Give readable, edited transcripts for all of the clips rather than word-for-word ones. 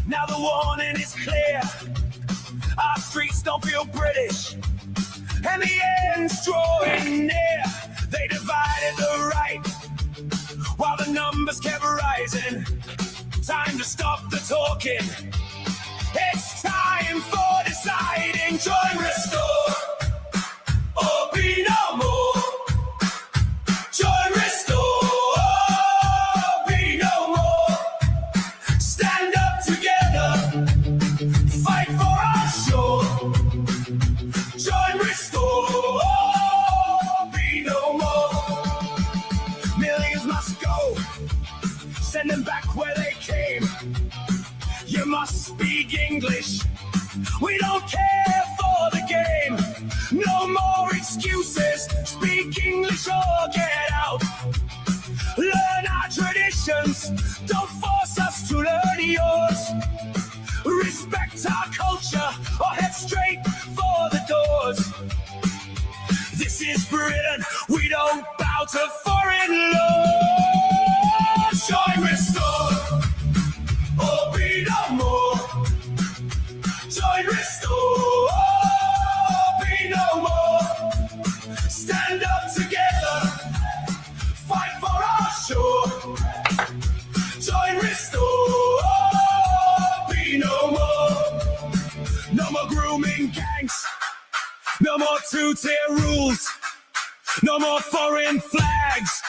Now the warning is clear. Our streets don't feel British, and the end's drawing near. They divided the right while the numbers kept rising. Time to stop the talking. It's time for deciding. Join Restore or be no more. Join Restore or be no more. Stand up together, fight for our shore. Join Restore or be no more. Millions must go, send them back where they came. You must speak English, we don't care for the game. No more excuses, speak English or get out. Learn our traditions, don't force us to learn yours. Respect our culture or head straight for the doors. This is Britain, we don't bow to foreign laws. Join Restore or be no more. Join Restore or be no more. Stand up together, fight for our shore. Join Restore or be no more. No more grooming gangs, no more two-tier rules, no more foreign flags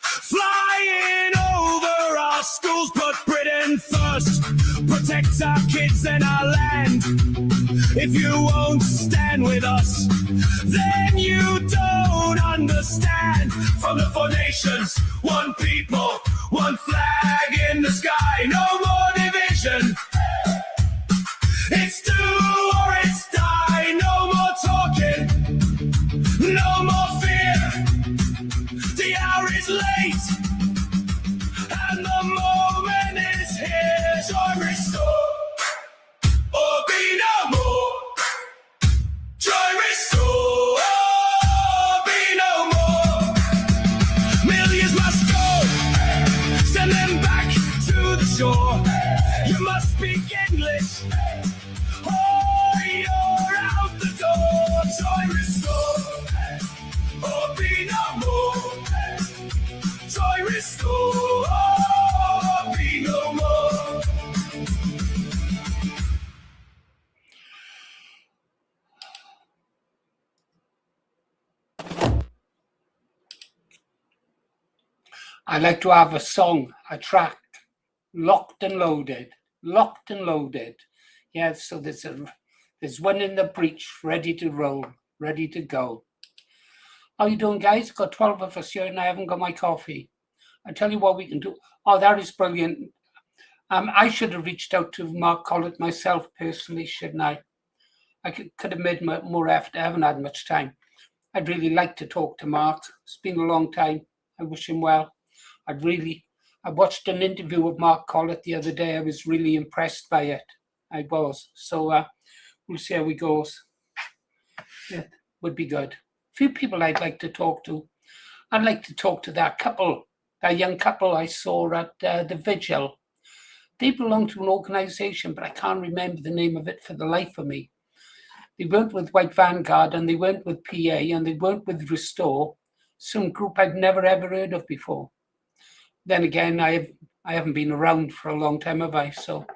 flying over our schools. Put Britain first, protect our kids and our land. If you won't stand with us, then you don't understand. From the four nations, one people, one flag in the sky. No more division, it's do or it's die. No more talking, no more fear. The hour is late and the moment is here. Join Restore or be no more. Join Restore or be no more. Millions must go, send them back to the shore. You must speak English or you're out the door. Join Restore or be no more. Join Restore or be no more. I like to have a song, a track, locked and loaded, locked and loaded. Yeah, so there's one in the breach, ready to roll, ready to go. How you doing, guys? Got 12 of us here and I haven't got my coffee. I tell you what we can do. Oh, that is brilliant. I should have reached out to Mark Collett myself personally, shouldn't I? I could have made more effort. I haven't had much time. I'd really like to talk to Mark. It's been a long time. I wish him well. I watched an interview with Mark Collett the other day. I was really impressed by it. I was. So we'll see how it goes. It would be good. Few people I'd like to talk to. I'd like to talk to that couple, that young couple I saw at the vigil. They belong to an organisation, but I can't remember the name of it for the life of me. They weren't with White Vanguard and they weren't with PA and they weren't with Restore, some group I'd never ever heard of before. Then again, I haven't been around for a long time, have I? So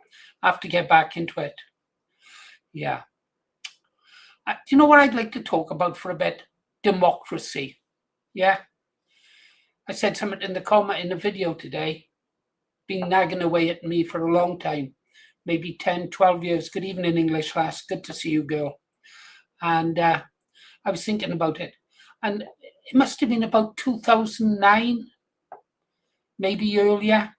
I have to get back into it. Yeah. Do you know what I'd like to talk about for a bit? Democracy. Yeah. I said something in the comment in the video today. Been nagging away at me for a long time. Maybe 10, 12 years. Good evening, English class. Good to see you, girl. And I was thinking about it. And it must have been about 2009. Maybe earlier,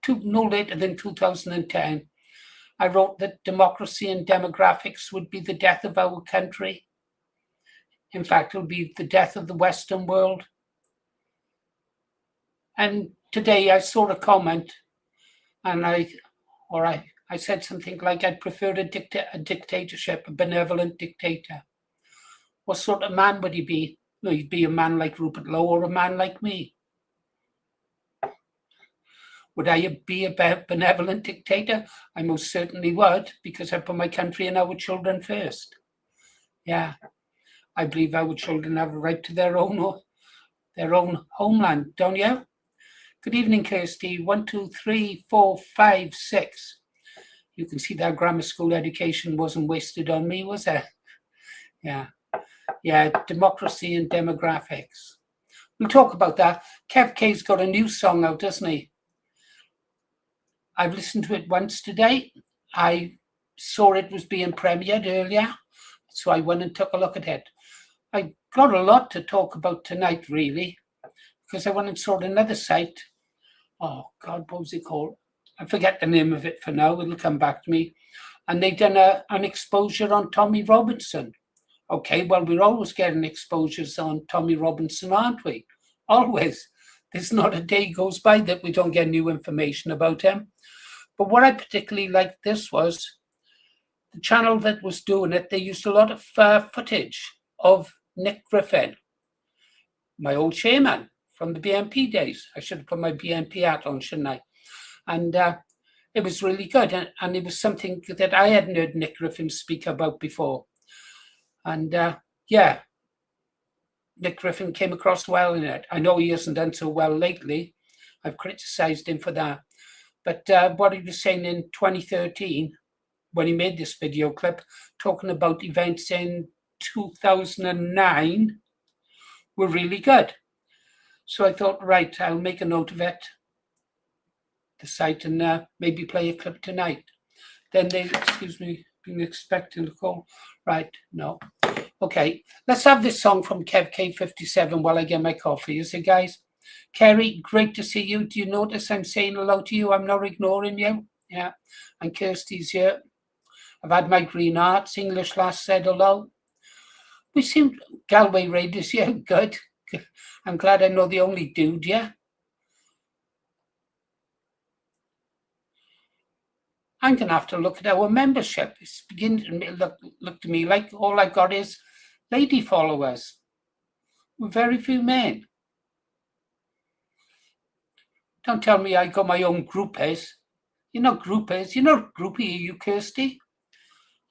no later than 2010, I wrote that democracy and demographics would be the death of our country. In fact, it would be the death of the Western world. And today I saw a comment and I said something like, I'd prefer a dictatorship, a benevolent dictator. What sort of man would he be? Well, he'd be a man like Rupert Lowe or a man like me. Would I be a benevolent dictator? I most certainly would, because I put my country and our children first. Yeah, I believe our children have a right to their own homeland, don't you? Good evening, Kirsty. 1, 2, 3, 4, 5, 6. You can see that grammar school education wasn't wasted on me, was it? Yeah. Democracy and demographics. We'll talk about that. Kev K's got a new song out, doesn't he? I've listened to it once today. I saw it was being premiered earlier, so I went and took a look at it. I got a lot to talk about tonight, really, because I went and saw another site. Oh, God, what was it called? I forget the name of it for now. It'll come back to me. And they've done an exposure on Tommy Robinson. Okay, well, we're always getting exposures on Tommy Robinson, aren't we? Always. There's not a day goes by that we don't get new information about him. But what I particularly liked this was the channel that was doing it. They used a lot of footage of Nick Griffin, my old chairman from the BNP days. I should have put my BNP hat on, shouldn't I? And it was really good. And it was something that I hadn't heard Nick Griffin speak about before. And Nick Griffin came across well in it. I know he hasn't done so well lately. I've criticised him for that. But what he was saying in 2013, when he made this video clip, talking about events in 2009, were really good. So I thought, right, I'll make a note of it, the site, and maybe play a clip tonight. Then they, excuse me, been expecting a call. Right, no. Okay, let's have this song from Kev K57 while I get my coffee. Is it, guys? Kerry, great to see you. Do you notice I'm saying hello to you? I'm not ignoring you. Yeah, and Kirsty's here. I've had my green arts. English lass said hello. We seem, Galway Raiders, yeah, good. I'm glad I know the only dude, yeah. I'm going to have to look at our membership. It's beginning to look to me like all I've got is lady followers. With very few men. Don't tell me I got my own groupies. You're not groupies. You're not groupie, are you, Kirsty?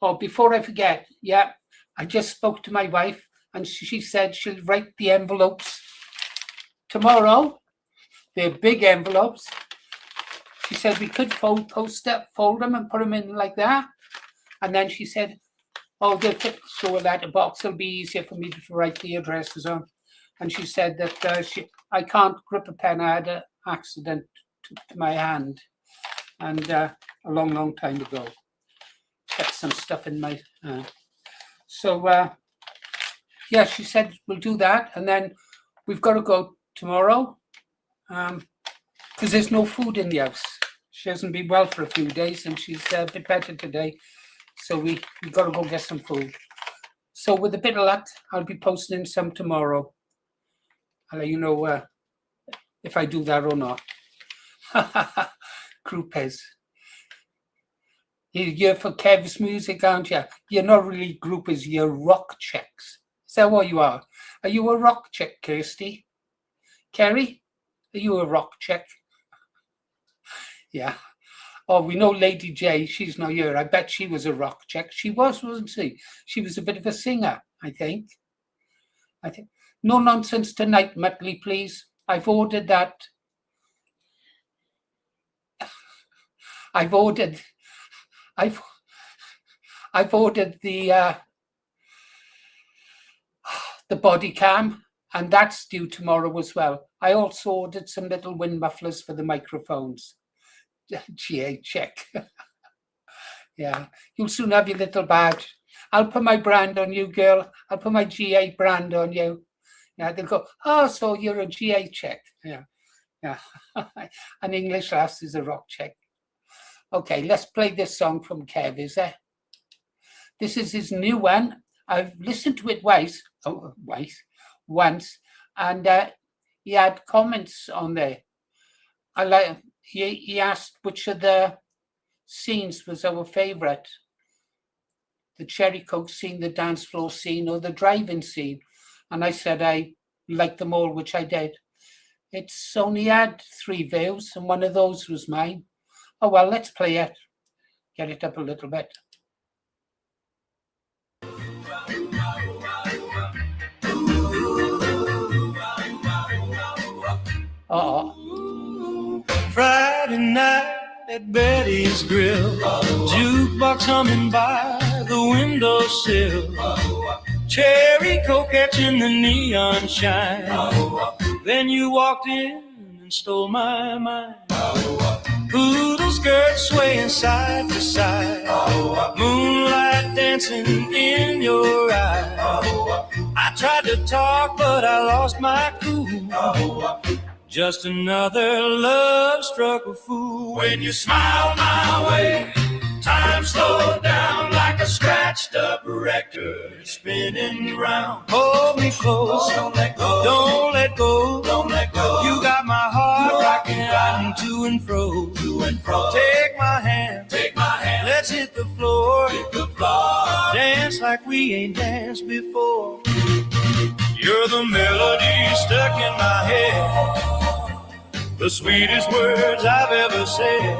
Oh, before I forget, yeah, I just spoke to my wife and she said she'll write the envelopes tomorrow. They're big envelopes. She said we could fold them and put them in like that. And then she said, oh, they'll fit through a letterbox. It'll be easier for me to write the addresses on. And she said that I can't grip a pen. I had an accident to my hand, and a long, long time ago. Got some stuff in my hand. So, yeah, she said we'll do that. And then we've got to go tomorrow because there's no food in the house. She hasn't been well for a few days, and she's a bit better today. So we got to go get some food. So with a bit of luck, I'll be posting some tomorrow. I'll let you know if I do that or not. Groupies. You're for Kev's music, aren't you? You're not really groupies, you're rock chicks. Is that what you are? Are you a rock chick, Kirsty? Kerry? Are you a rock chick? Yeah. Oh, we know Lady J, she's not here. I bet she was a rock chick. She was, wasn't she? She was a bit of a singer, I think. No nonsense tonight, Muttley, please. I've ordered that. I've ordered the body cam, and that's due tomorrow as well. I also ordered some little wind mufflers for the microphones. GA check. Yeah, you'll soon have your little badge. I'll put my brand on you, girl. I'll put my GA brand on you. Yeah, they'll go, oh, so you're a GA check. Yeah. An English lass is a rock check. Okay, let's play this song from Kev, is there? This is his new one. I've listened to it once, and he had comments on there. He asked which of the scenes was our favourite. The Cherry Coke scene, the dance floor scene, or the driving scene. And I said I liked them all, which I did. It's only had 3 views, and one of those was mine. Oh well, let's play it. Get it up a little bit. Friday night at Betty's Grill, jukebox humming by the windowsill, cherry coke catching the neon shine. Then you walked in and stole my mind. Poodle skirts swaying side to side, moonlight dancing in your eyes. I tried to talk, but I lost my cool. Just another love-struck fool. When you smile my way, time slowed down like a scratched-up record spinning round. Hold me close, don't let go, don't let go, don't let go. You got my heart rocking out to and fro, to and fro. Take my hand, let's hit the floor, dance like we ain't danced before. You're the melody stuck in my head, the sweetest words I've ever said.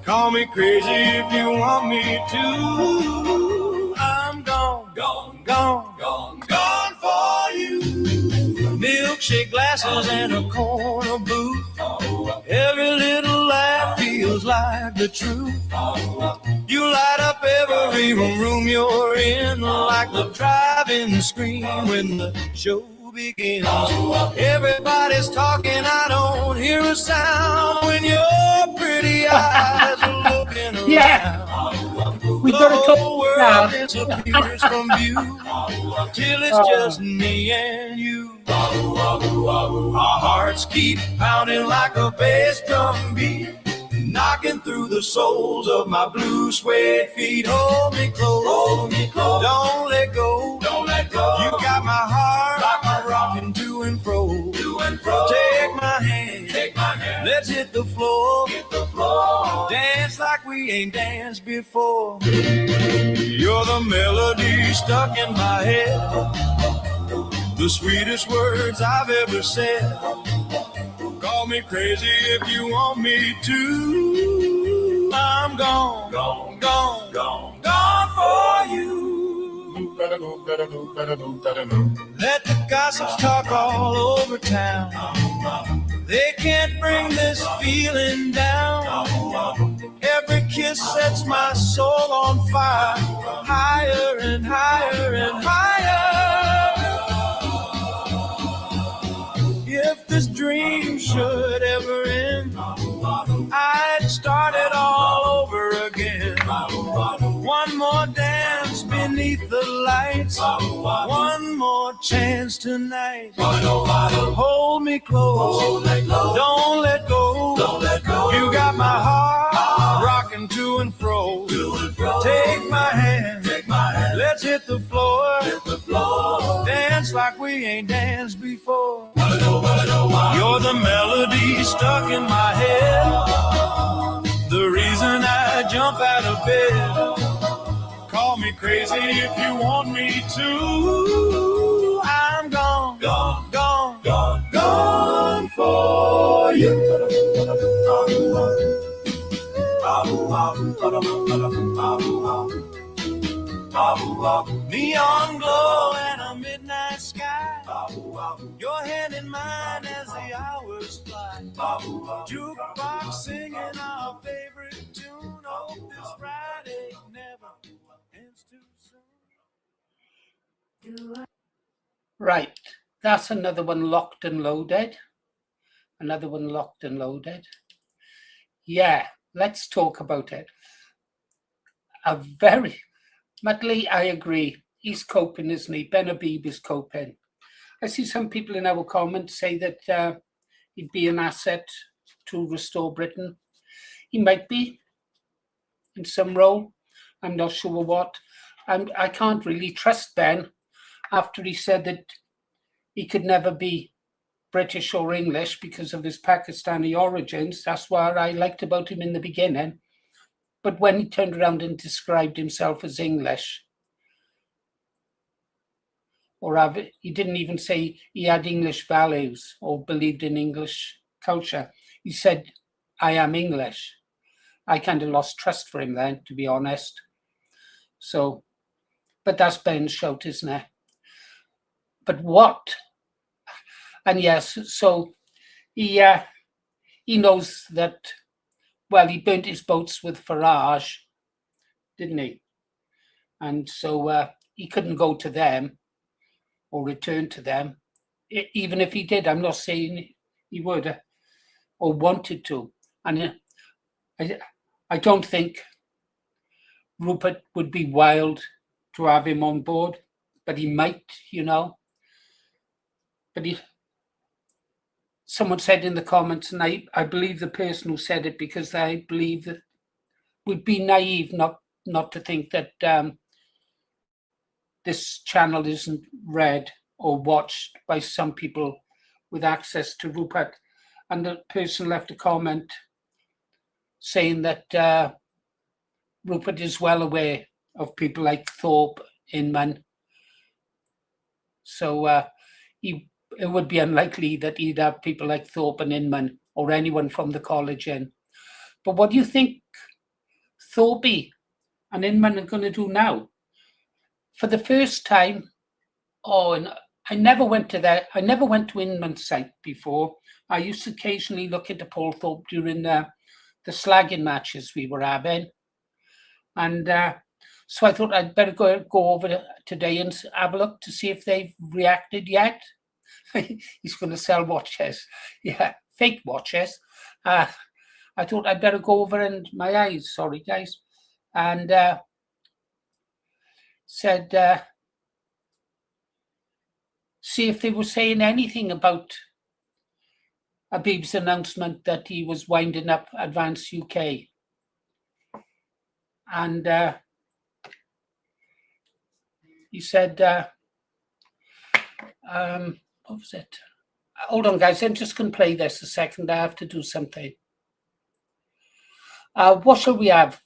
Call me crazy if you want me to. I'm gone, gone, gone, gone, gone for you. Milkshake glasses and a corner booth. Every little laugh feels like the truth. You light up every room you're in, like the drive-in screen when the show begins. Everybody's talking, I don't hear a sound when your pretty eyes are looking around. Yeah, we got to talk now. Disappears from view till it's just me and you. Our hearts keep pounding like a bass drum beat, knocking through the soles of my blue suede feet. Hold me close, don't let go, don't let go. You got my heart, rocking to and fro, to and fro. Take my hand, let's hit the floor, dance like we ain't danced before. You're the melody stuck in my head, the sweetest words I've ever said. Call me crazy if you want me to. I'm gone, gone, gone, gone, gone for you. Let the gossips talk all over town. They can't bring this feeling down. Every kiss sets my soul on fire, higher and higher and higher. If this dream should ever end, I'd start it all over again. One more dance beneath the lights, one more chance tonight. Hold me close, don't let go, you got my heart rocking to and fro. Take my hand, let's hit the floor, dance like we ain't danced before. You're the melody stuck in my head, the reason I jump out of bed. Call me crazy if you want me to. I'm gone, gone, gone, gone, gone for you. Neon glow and a midnight sky, your hand in mine as the hours fly. Jukebox singing our favorite tune. Oh, this Friday never ends too soon. Right, that's another one locked and loaded. Another one locked and loaded. Yeah, let's talk about it. A very, Mudley, I agree. He's coping, isn't he? Ben Habib is coping. I see some people in our comments say that he'd be an asset to restore Britain. He might be in some role. I'm not sure what. I can't really trust Ben after he said that he could never be British or English because of his Pakistani origins. That's what I liked about him in the beginning. But when he turned around and described himself as English, or he didn't even say he had English values or believed in English culture. He said, I am English. I kind of lost trust for him then, to be honest. So, but that's Ben's shout, isn't it? But what? And yes, so he knows that, well, he burnt his boats with Farage, didn't he? And so he couldn't go to them or return to them. Even if he did, I'm not saying he would or wanted to. And I don't think Rupert would be wild to have him on board, but he might, you know. But someone said in the comments, and I believe the person who said it, because I believe that would be naive not to think that this channel isn't read or watched by some people with access to Rupert. And the person left a comment saying that Rupert is well aware of people like Thorpe, Inman. So it would be unlikely that he'd have people like Thorpe and Inman or anyone from the college in. But what do you think Thorpe and Inman are going to do now? For the first time, and I never went to Inman's site before. I used to occasionally look into Paul Thorpe during the slagging matches we were having. And so I thought I'd better go over today and have a look to see if they've reacted yet. He's going to sell watches. Yeah, fake watches. I thought I'd better go over and my eyes, sorry guys. And said, see if they were saying anything about Habib's announcement that he was winding up Advance UK. And he said, what was it? Hold on, guys. I'm just going to play this a second. I have to do something. What shall we have?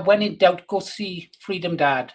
When in doubt, go see Freedom Dad.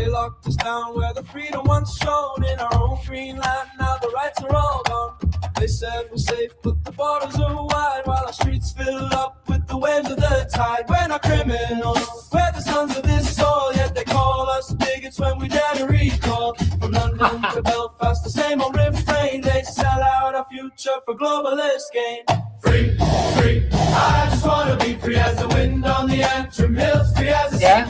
Locked us down where the freedom once shone in our own green land. Now the rights are all gone. They said we're safe, but the borders are wide, while our streets fill up with the waves of the tide. We're not criminals, we're the sons of this soil, yet they call us bigots when we dare to recall. From London to Belfast, the same old refrain. They sell out our future for globalist gain. Free, free, I just wanna be free as the wind on the Antrim Hills, free as the sea.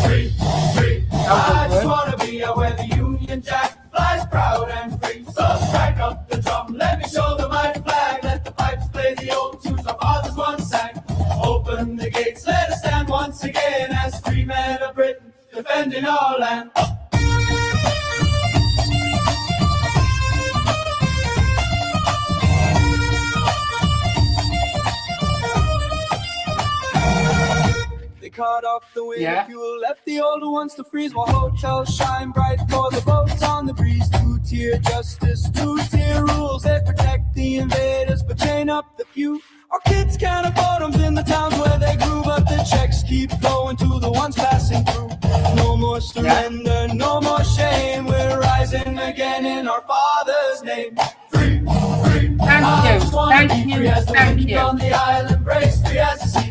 Free, free, I just wanna be where the Union Jack flies proud and free. So strike up the drum, let me show them my flag. Let the pipes play the old tunes our fathers once sang. Open the gates, let us stand once again as free men of Britain, defending our land. Cut off the wind, fuel left the older ones to freeze, while hotels shine bright for the boats on the breeze. Two-tier justice, two-tier rules, they protect the invaders but chain up the few. Our kids can't afford homes in the towns where they grew, but the checks keep flowing to the ones passing through. No more surrender, no more shame, we're rising again in our Father's name. Free, free, thank you, thank you. On the island, brace free as the sea.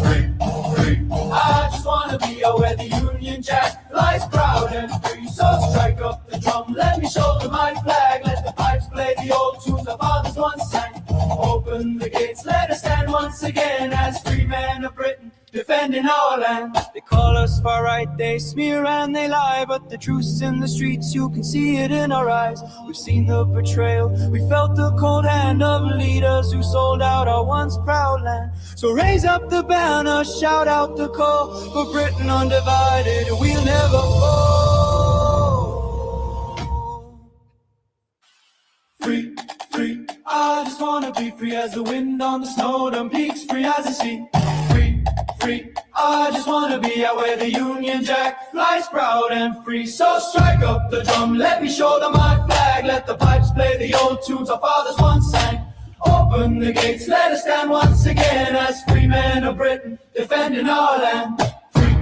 Free, free, I just wanna be where the Union Jack flies proud and free. So strike up the drum, let me shoulder my flag. Let the pipes play the old tunes our fathers once sang. Open the gates, let us stand once again as free men of Britain, defend defending our land. They call us far right, they smear and they lie, but the truth's in the streets, you can see it in our eyes. We've seen the betrayal, we felt the cold hand of leaders who sold out our once proud land. So raise up the banner, shout out the call, for Britain undivided, we'll never fall. Free, free, I just wanna be free as the wind on the snow-dome peaks, free as the sea. Free, free, I just wanna be out where the Union Jack flies proud and free. So strike up the drum, let me show them my flag, let the pipes play the old tunes our fathers once sang. Open the gates, let us stand once again as free men of Britain, defending our land. Free,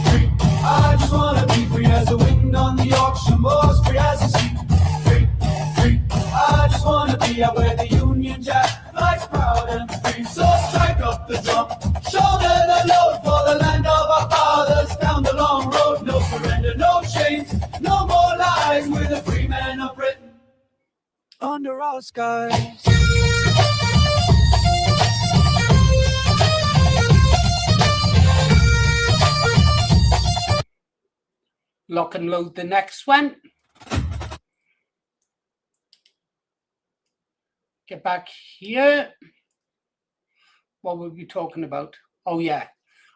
free, I just wanna be free as the wind on the Yorkshire moors, free as the sea. Free, free, I just wanna be out where the Union Jack flies proud and free. So strike up the drum, shoulder the load for the land of our fathers down the long road. No surrender, no chains, no more lies. We're the free men of Britain under our skies. Lock and load the next one. Get back here. What were we talking about? Oh, yeah.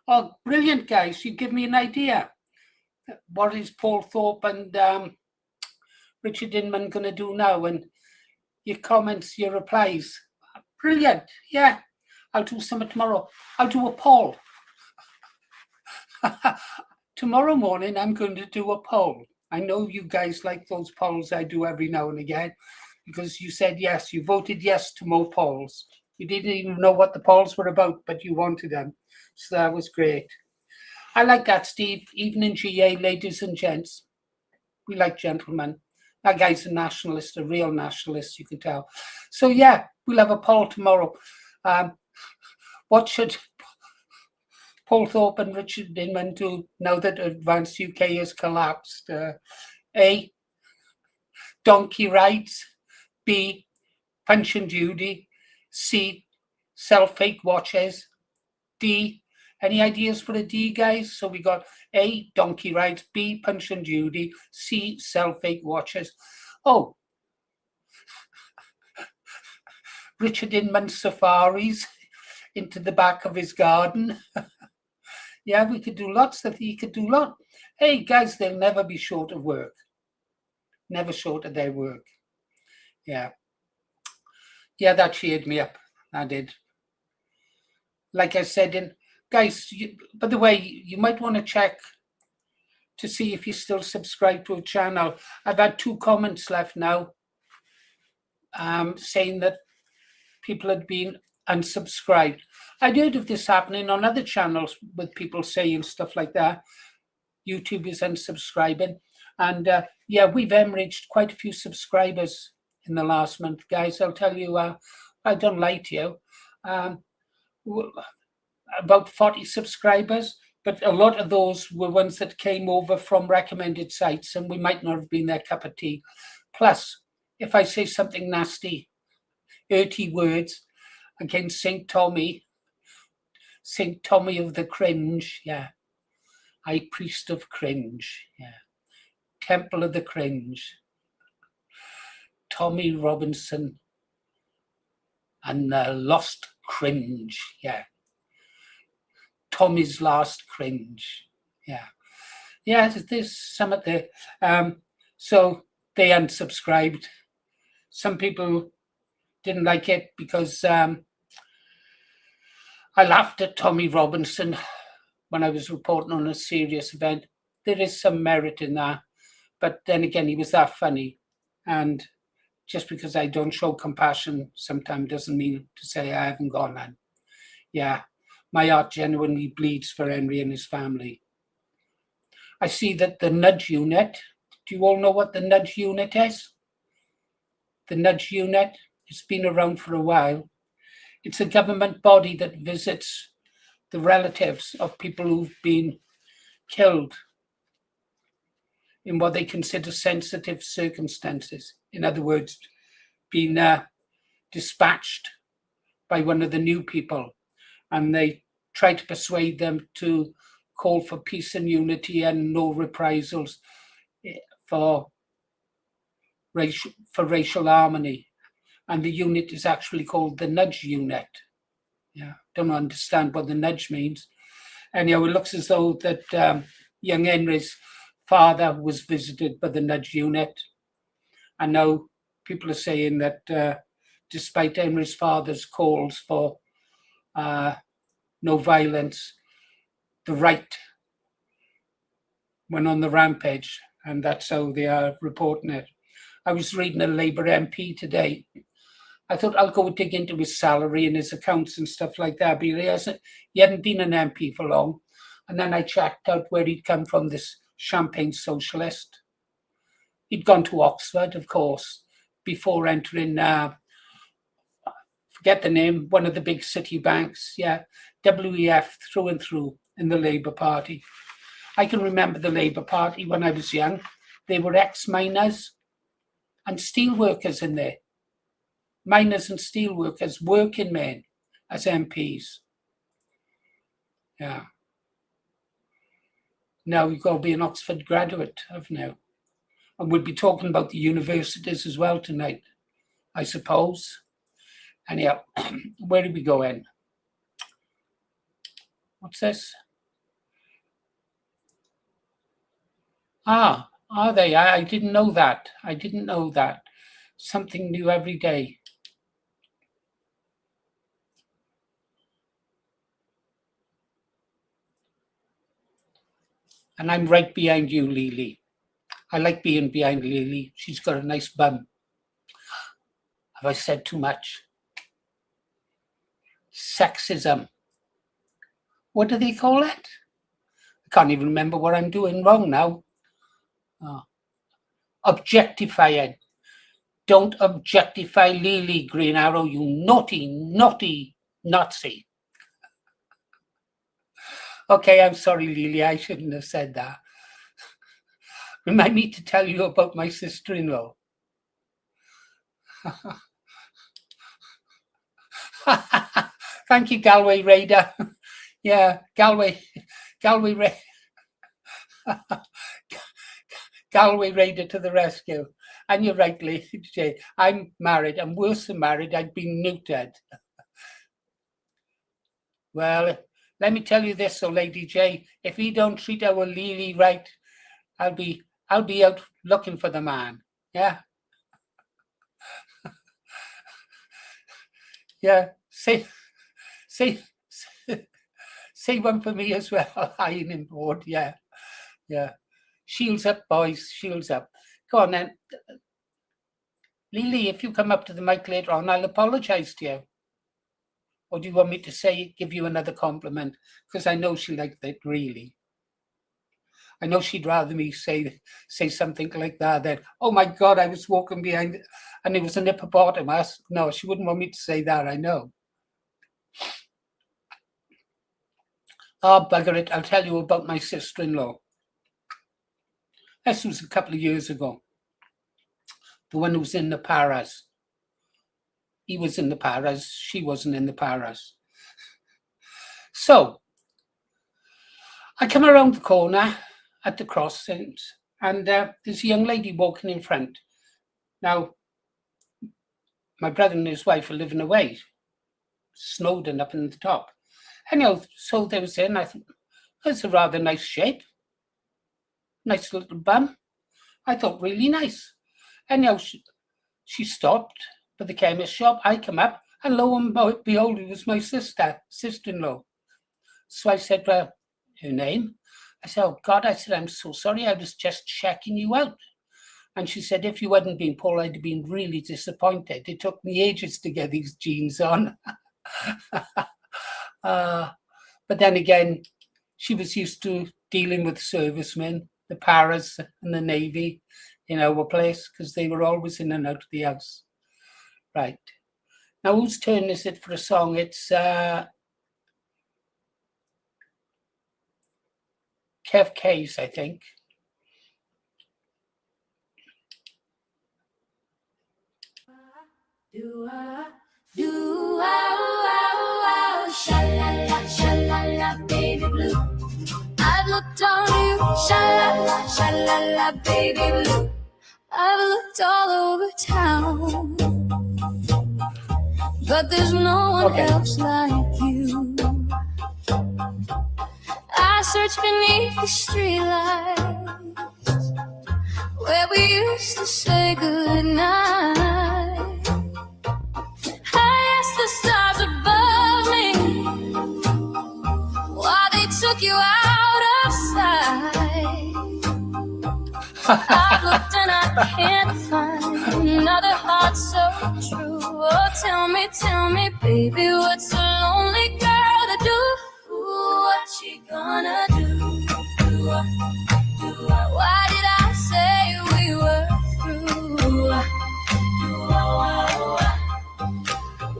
Oh, brilliant, guys. You give me an idea. What is Paul Thorpe and Richard Inman going to do now? And your comments, your replies. Brilliant. Yeah. I'll do something tomorrow. I'll do a poll. Tomorrow morning, I'm going to do a poll. I know you guys like those polls I do every now and again, because you said yes, you voted yes to more polls. You didn't even know what the polls were about, but you wanted them. So that was great. I like that, Steve. Evening GA, ladies and gents. We like gentlemen. That guy's a nationalist, a real nationalist, you can tell. So yeah, we'll have a poll tomorrow. What should Paul Thorpe and Richard Inman do now that Advanced UK has collapsed? A, donkey rides. B, Punch and Judy. C, sell fake watches. D, any ideas for a D, guys? So we got A, donkey rides. B, Punch and Judy. C, sell fake watches. Oh, Richard Inman safaris into the back of his garden. Yeah, we could do lots of, he could do lot. Hey, guys, they'll never be short of work. Never short of their work. Yeah. Yeah, that cheered me up. I did. Like I said, guys, by the way, you might want to check to see if you still subscribe to a channel. I've had 2 comments left now saying that people had been unsubscribed. I'd heard of this happening on other channels with people saying stuff like that. YouTube is unsubscribing. And yeah, we've hemorrhaged quite a few subscribers in the last month, guys. I'll tell you, I don't lie to you. About 40 subscribers, but a lot of those were ones that came over from recommended sites, and we might not have been their cup of tea. Plus, if I say something nasty, dirty words against St. Tommy of the cringe, yeah. High priest of cringe, yeah. Temple of the cringe. Tommy Robinson and the lost cringe, yeah. Tommy's last cringe, yeah. Yeah, there's some of the, so they unsubscribed. Some people didn't like it because I laughed at Tommy Robinson when I was reporting on a serious event. There is some merit in that, but then again, he was that funny. And just because I don't show compassion sometimes doesn't mean to say I haven't got none. Yeah, my heart genuinely bleeds for Henry and his family. I see that the Nudge Unit, do you all know what the Nudge Unit is? The Nudge Unit, it's been around for a while. It's a government body that visits the relatives of people who've been killed in what they consider sensitive circumstances. In other words, been dispatched by one of the new people, and they try to persuade them to call for peace and unity and no reprisals for racial harmony. And the unit is actually called the Nudge Unit. Yeah, don't understand what the nudge means. Anyhow, it looks as though that young Henry's father was visited by the Nudge Unit. And now people are saying that despite Henry's father's calls for no violence, the right went on the rampage, and that's how they are reporting it. I was reading a Labour MP today. I thought I'll go dig into his salary and his accounts and stuff like that, but he hadn't been an MP for long. And then I checked out where he'd come from, this champagne socialist. He'd gone to Oxford, of course, before entering, forget the name, one of the big city banks. Yeah, WEF through and through in the Labour Party. I can remember the Labour Party when I was young. They were ex-miners and steel workers in there. Miners and steel workers, working men as MPs. Yeah. Now you've got to be an Oxford graduate of now. And we'll be talking about the universities as well tonight, I suppose. Anyhow, where do we go in? What's this? Ah, are they? I didn't know that. I didn't know that. Something new every day. And I'm right behind you, Lily. I like being behind Lily. She's got a nice bum. Have I said too much? Sexism. What do they call it? I can't even remember what I'm doing wrong now. Oh. Objectifying. Don't objectify Lily, Green Arrow, you naughty, naughty Nazi. Okay, I'm sorry, Lily. I shouldn't have said that. Remind me to tell you about my sister-in-law. Thank you, Galway Raider. Yeah, Galway Raider to the rescue. And you're right, Lady J. I'm married. I'm worse than married. I've been neutered. Well, let me tell you this, so Lady J, if we don't treat our Lily right, I'll be out looking for the man. Yeah. Yeah. Say one for me as well. Ironing board. Yeah. Yeah. Shields up, boys. Shields up. Go on then. Lily, if you come up to the mic later on, I'll apologize to you. Or do you want me to give you another compliment? Because I know she liked it, really. I know she'd rather me say something like that than, oh my God, I was walking behind and it was an hippopotamus. No, she wouldn't want me to say that, I know. Oh, bugger it, I'll tell you about my sister-in-law. This was a couple of years ago. The one who was in the paras. He was in the paras, she wasn't in the paras. So, I come around the corner at the crossings and there's a young lady walking in front. Now, my brother and his wife are living away, Snowdon up in the top. Anyhow, so they was there and I thought, that's a rather nice shape. Nice little bum. I thought, really nice. Anyhow, she stopped for the chemist shop. I come up and lo and behold, it was my sister-in-law. So I said, well, her name? I said, oh God, I said, I'm so sorry. I was just checking you out. And she said, if you hadn't been Paul, I'd have been really disappointed. It took me ages to get these jeans on. But then again, she was used to dealing with servicemen, the paras and the Navy in our place, because they were always in and out of the house. Right. Now, whose turn is it for a song? It's Kev K's, I think. Do-ah, sha-la-la, sha-la-la. Sha-la-la, baby blue. I've looked all over town, but there's no one else like you. I search beneath the streetlights where we used to say goodnight. I asked the stars above me why they took you out of sight. I've looked and I can't find another heart so true. Oh, tell me, baby, what's a lonely girl to do? What she gonna do? Why did I say we were through?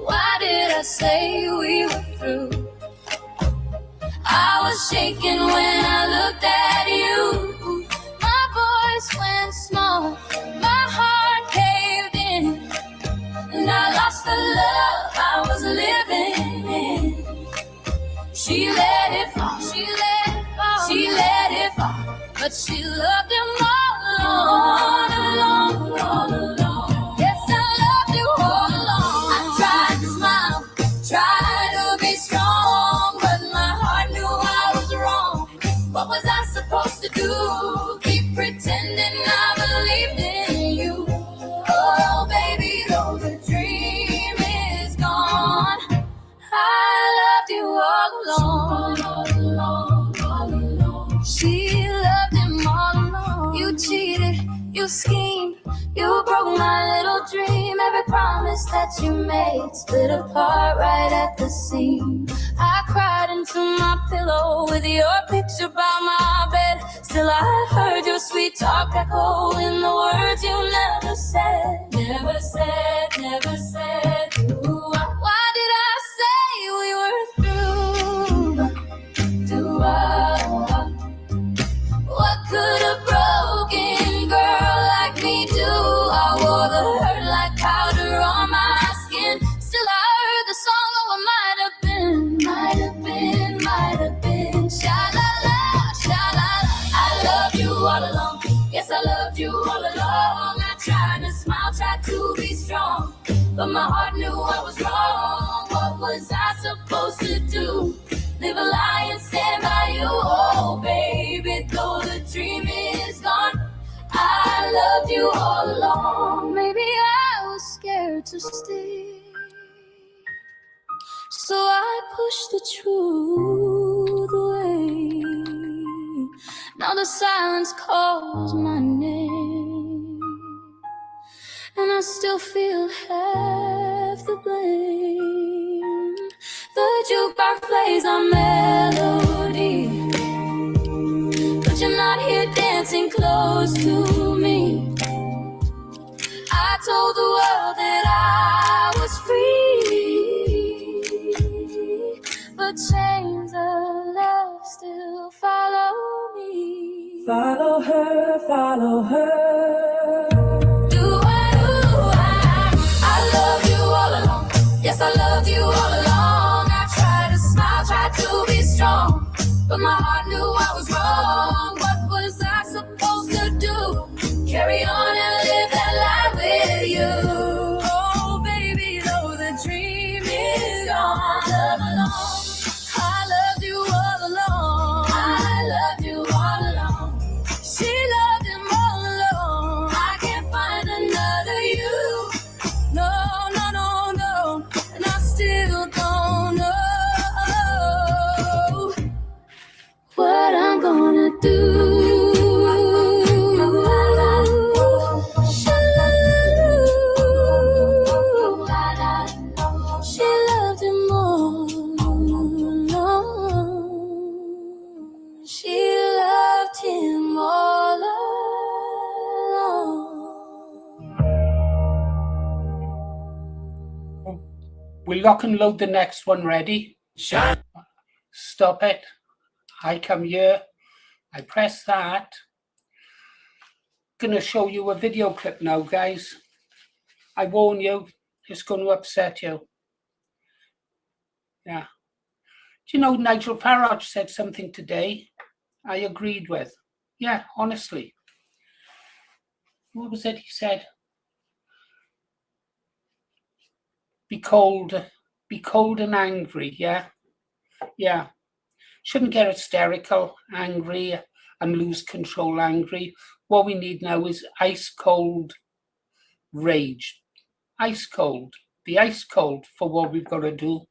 Why did I say we were through? I was shaking when I looked at you. My voice went small, my heart caved in, and I lost the love I was living in. She let it fall, she let it fall, she let it fall, but she loved him all along. Yes, I loved you all along. I tried to smile, tried to be strong, but my heart knew I was wrong. What was I supposed to do? Keep pretending I believed in you. Oh, baby, though the dream is gone, I loved you all along. She loved him all along. You cheated, you schemed, you broke my little dream. Every promise that you made split apart right at the seam. I cried into my pillow with your picture by my bed. Still I heard your sweet talk echo in the words you never said. Never said, never said. Ooh, why did I say we were through? What could a broken girl like me do? I wore the hurt like powder on my skin. Still I heard the song, oh, it might have been. Sha-la-la, sha-la-la. I loved you all along. Yes, I loved you all along. I tried to smile, tried to be strong, but my heart knew I was wrong. What was I supposed to do? Live a lie and stand by you. Oh, baby, though the dream is gone, I loved you all along. Maybe I was scared to stay, so I pushed the truth away. Now the silence calls my name, and I still feel half the blame. The jukebox plays our melody, but you're not here dancing close to me. I told the world that I was free, but chains of love still follow me. Follow her, follow her. I love you all along. Yes, I loved you all along. I tried to smile, tried to be strong, but my heart knew I was wrong. What was I supposed to do? Carry on and live that life with you. Oh, baby, though the dream is gone, love alone. I loved you all along. I loved you all along. She loved him all along. I can't find another you. No, no, no, no. And I still don't know what I'm gonna do. She loved him all along. She loved him all along. We'll lock and load the next one. Ready? Stop it. I come here. I press that. Gonna show you a video clip now, guys. I warn you, it's going to upset you. Yeah. Do you know Nigel Farage said something today I agreed with? Yeah, honestly. What was it he said? Be cold and angry, yeah? Yeah. Shouldn't get hysterical, angry, and lose control angry. What we need now is ice cold rage. Ice cold. Be ice cold for what we've got to do.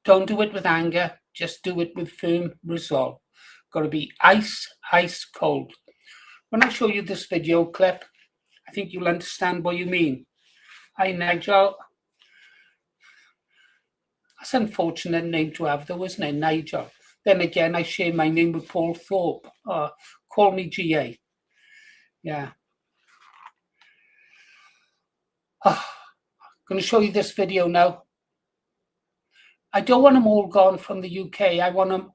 Don't do it with anger, just do it with firm resolve. Got to be ice cold. When I show you this video clip, I think you'll understand what you mean. Hi, Nigel. That's an unfortunate name to have, though, isn't it, Nigel? Then again, I share my name with Paul Thorpe. Call me GA. Yeah. I'm going to show you this video now. I don't want them all gone from the UK. I want them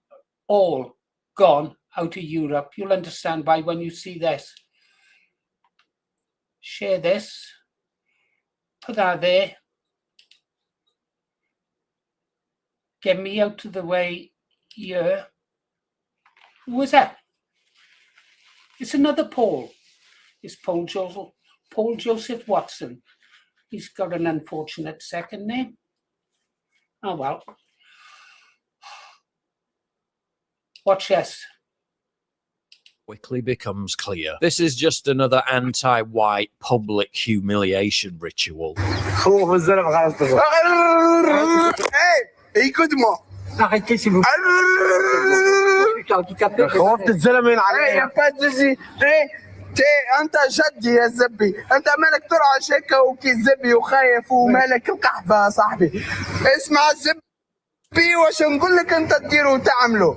all gone out of Europe. You'll understand why when you see this. Share this. Put that there. Get me out of the way here. Who was that? It's another Paul. It's Paul Joseph Watson. He's got an unfortunate second name. Oh well. Watch this. Quickly becomes clear. This is just another anti-white public humiliation ritual. Hey, écoute-moi. Arrêtez s'il vous plaît. خوفت الزلمه علي يا فادزي انت جدي يا زبي انت مالك ترعش هيك وكي زبي وخايف ومالك القحبه يا صاحبي اسمع الزبي واش نقول لك انت تديروا وتعملوا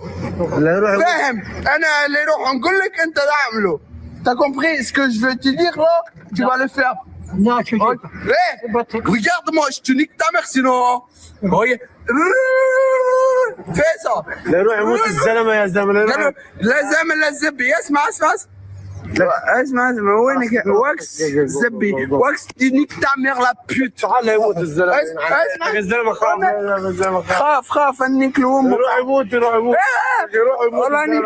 فاهم انا اللي يروح نقول لك انت تعملوا t'as compris ce que je veux te dire là tu vas le faire Non, tu hey, regarde-moi je te nique ta mère sinon fais ça لا يروح يموت الزلمه يا زلمه لا زلمه لا زبي اسمع اسمع وينك واكس زبي واكس تنيك تعمر لا بوت تعال يموت الزلمه اسمع الزلمه خاف انك لامك يروح يموت يروح راني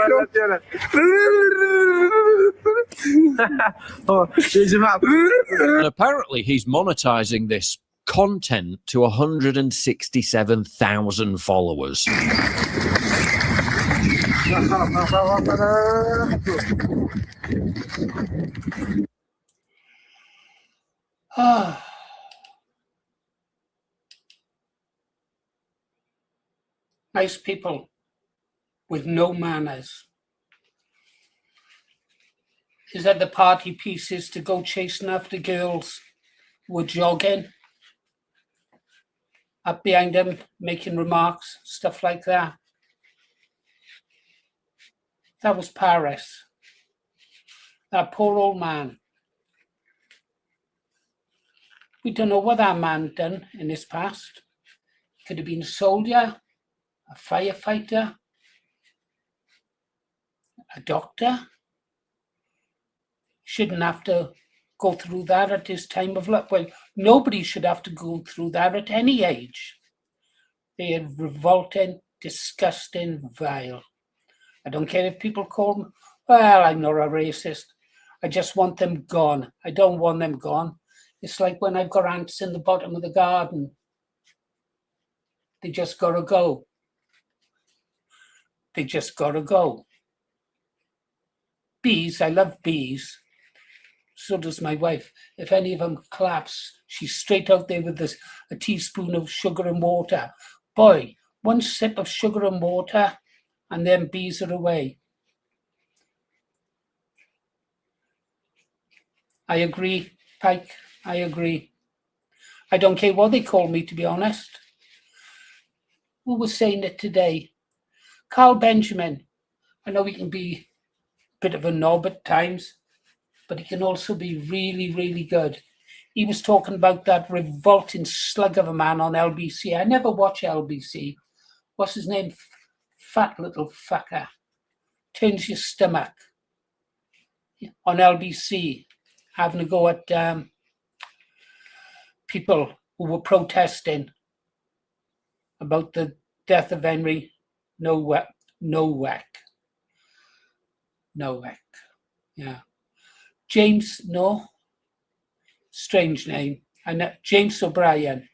يا جماعه And apparently he's monetizing this content to 167,000 followers. Nice people with no manners. Is that the party pieces to go chasing after girls who were jogging up behind them, making remarks, stuff like that. That was Paris. That poor old man. We don't know what that man done in his past. Could have been a soldier, a firefighter, a doctor. Shouldn't have to go through that at his time of life. Well, nobody should have to go through that at any age. They are revolting, disgusting, vile. I don't care if people call me, well, I'm not a racist. I just want them gone. I don't want them gone. It's like when I've got ants in the bottom of the garden. They just gotta go. They just gotta go. Bees, I love bees. So does my wife. If any of them claps, she's straight out there with a teaspoon of sugar and water. Boy, one sip of sugar and water, and then bees are away. I agree, Pike. I agree. I don't care what they call me, to be honest. Who was saying it today? Carl Benjamin. I know he can be a bit of a knob at times, but he can also be really, really good. He was talking about that revolting slug of a man on LBC. I never watch LBC. What's his name? Fat little fucker. Turns your stomach. On LBC, having a go at people who were protesting about the death of Henry Nowak. Novak. Yeah. James, no. Strange name. And James O'Brien.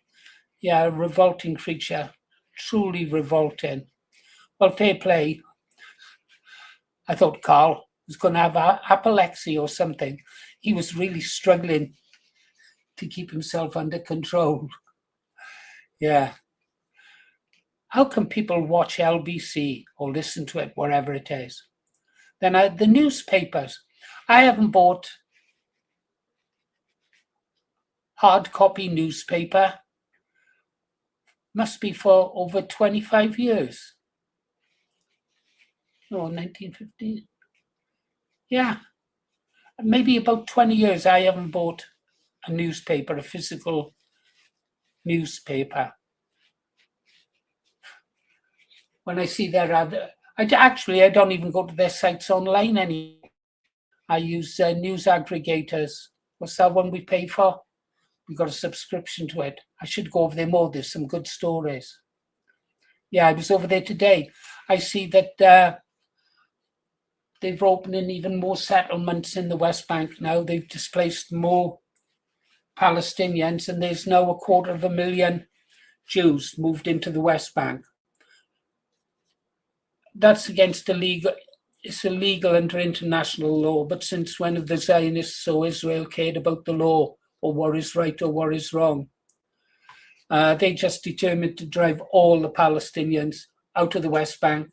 Yeah, a revolting creature. Truly revolting. Well, fair play. I thought Carl was going to have apoplexy or something. He was really struggling to keep himself under control. Yeah. How can people watch LBC or listen to it, wherever it is? Then the newspapers. I haven't bought hard copy newspaper. Must be for over 25 years. No, 1950. Yeah. Maybe about 20 years I haven't bought a newspaper, a physical newspaper. When I see their ad, I don't even go to their sites online anymore. I use news aggregators. What's that one we pay for? We got a subscription to it. I should go over there more. There's some good stories. Yeah, I was over there today. I see that they're opening even more settlements in the West Bank now. They've displaced more Palestinians, and there's now 250,000 Jews moved into the West Bank. That's against illegal. It's illegal under international law, but since when have the Zionists or Israel cared about the law or what is right or what is wrong? They just determined to drive all the Palestinians out of the West Bank,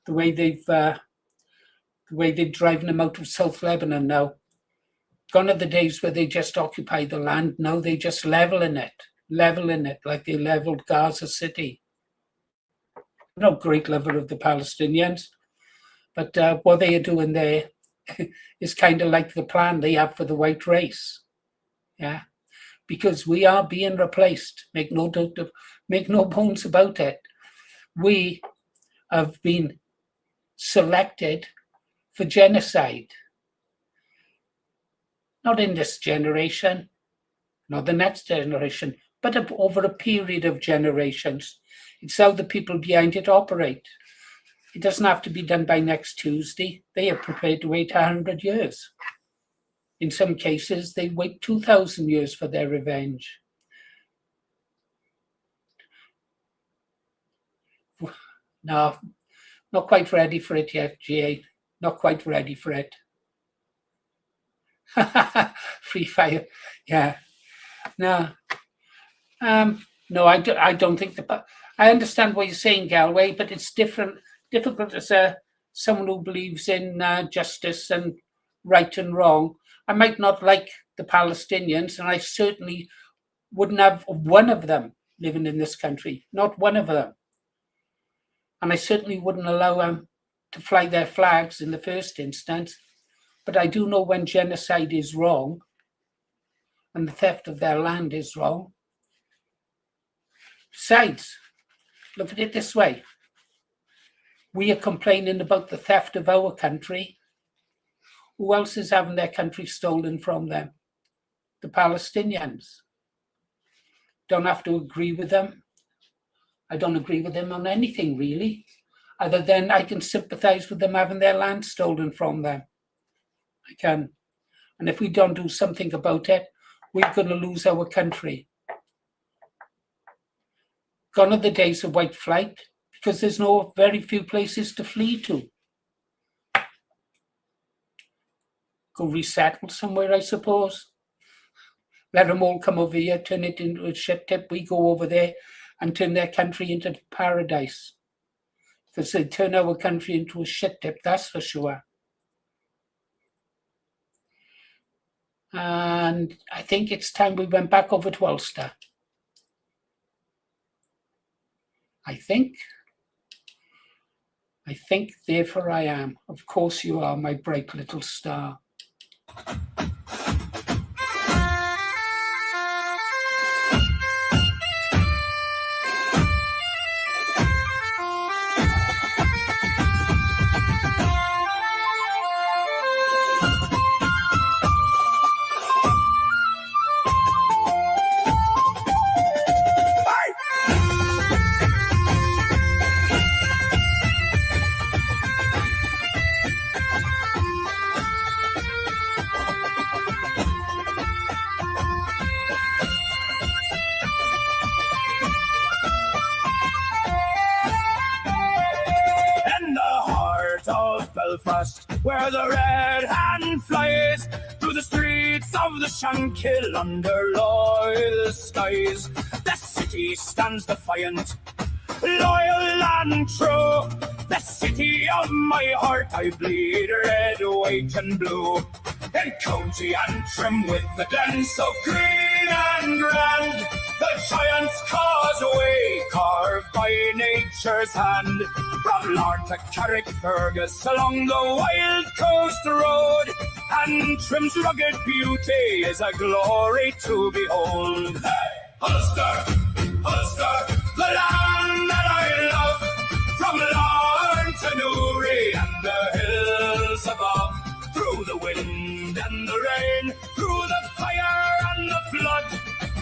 the way they're driving them out of South Lebanon now. Gone are the days where they just occupy the land. Now they just leveling it like they leveled Gaza City. I'm not a great lover of the Palestinians, but what they are doing there is kind of like the plan they have for the white race. Yeah, because we are being replaced. Make no bones about it. We have been selected for genocide. Not in this generation, not the next generation, but over a period of generations. It's how the people behind it operate. It doesn't have to be done by next Tuesday. They are prepared to wait 100 years. In some cases, they wait 2,000 years for their revenge. No, not quite ready for it yet, GA. Not quite ready for it. Free fire, yeah. No, no, I don't think I understand what you're saying, Galway, but it's difficult as someone who believes in justice and right and wrong. I might not like the Palestinians, and I certainly wouldn't have one of them living in this country, not one of them. And I certainly wouldn't allow them to fly their flags in the first instance. But I do know when genocide is wrong and the theft of their land is wrong. Besides, look at it this way. We are complaining about the theft of our country. Who else is having their country stolen from them? The Palestinians. Don't have to agree with them. I don't agree with them on anything, really, other than I can sympathize with them having their land stolen from them. I can. And if we don't do something about it, we're going to lose our country. Gone are the days of white flight, because there's very few places to flee to. Go resettle somewhere, I suppose. Let them all come over here, turn it into a shit tip. We go over there and turn their country into paradise. Because they turn our country into a shit tip, that's for sure. And I think it's time we went back over to Ulster. I think, therefore I am. Of course you are, my bright little star. Belfast, where the red hand flies through the streets of the Shankill under loyal skies. The city stands defiant, loyal and true. The city of my heart, I bleed red, white and blue. In County Antrim with the glens so green and grand, the giant's causeway carved by nature's hand. From Larne to Carrickfergus along the wild coast road, Antrim's rugged beauty is a glory to behold. Hey, Ulster, Ulster, the land that I love, from Larne to Newry and the hills above, through the wind and the rain, through the fire and the flood,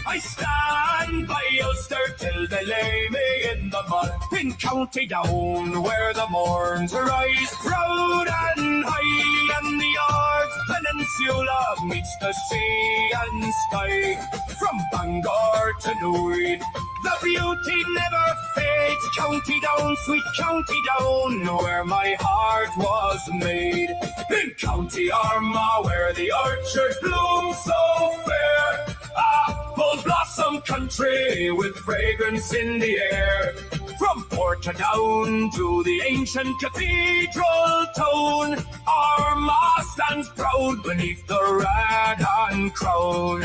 I stand by Ulster till they lay me in the mud. In County Down, where the morns rise proud and high, and the Ards Peninsula meets the sea and sky. From Bangor to Newry, the beauty never fades. County Down, sweet County Down, where my heart was made. In County Armagh, where the orchards bloom so fair, apple blossom country with fragrance in the air. From Portadown to the ancient cathedral town, Armagh stands proud beneath the Raghan crown.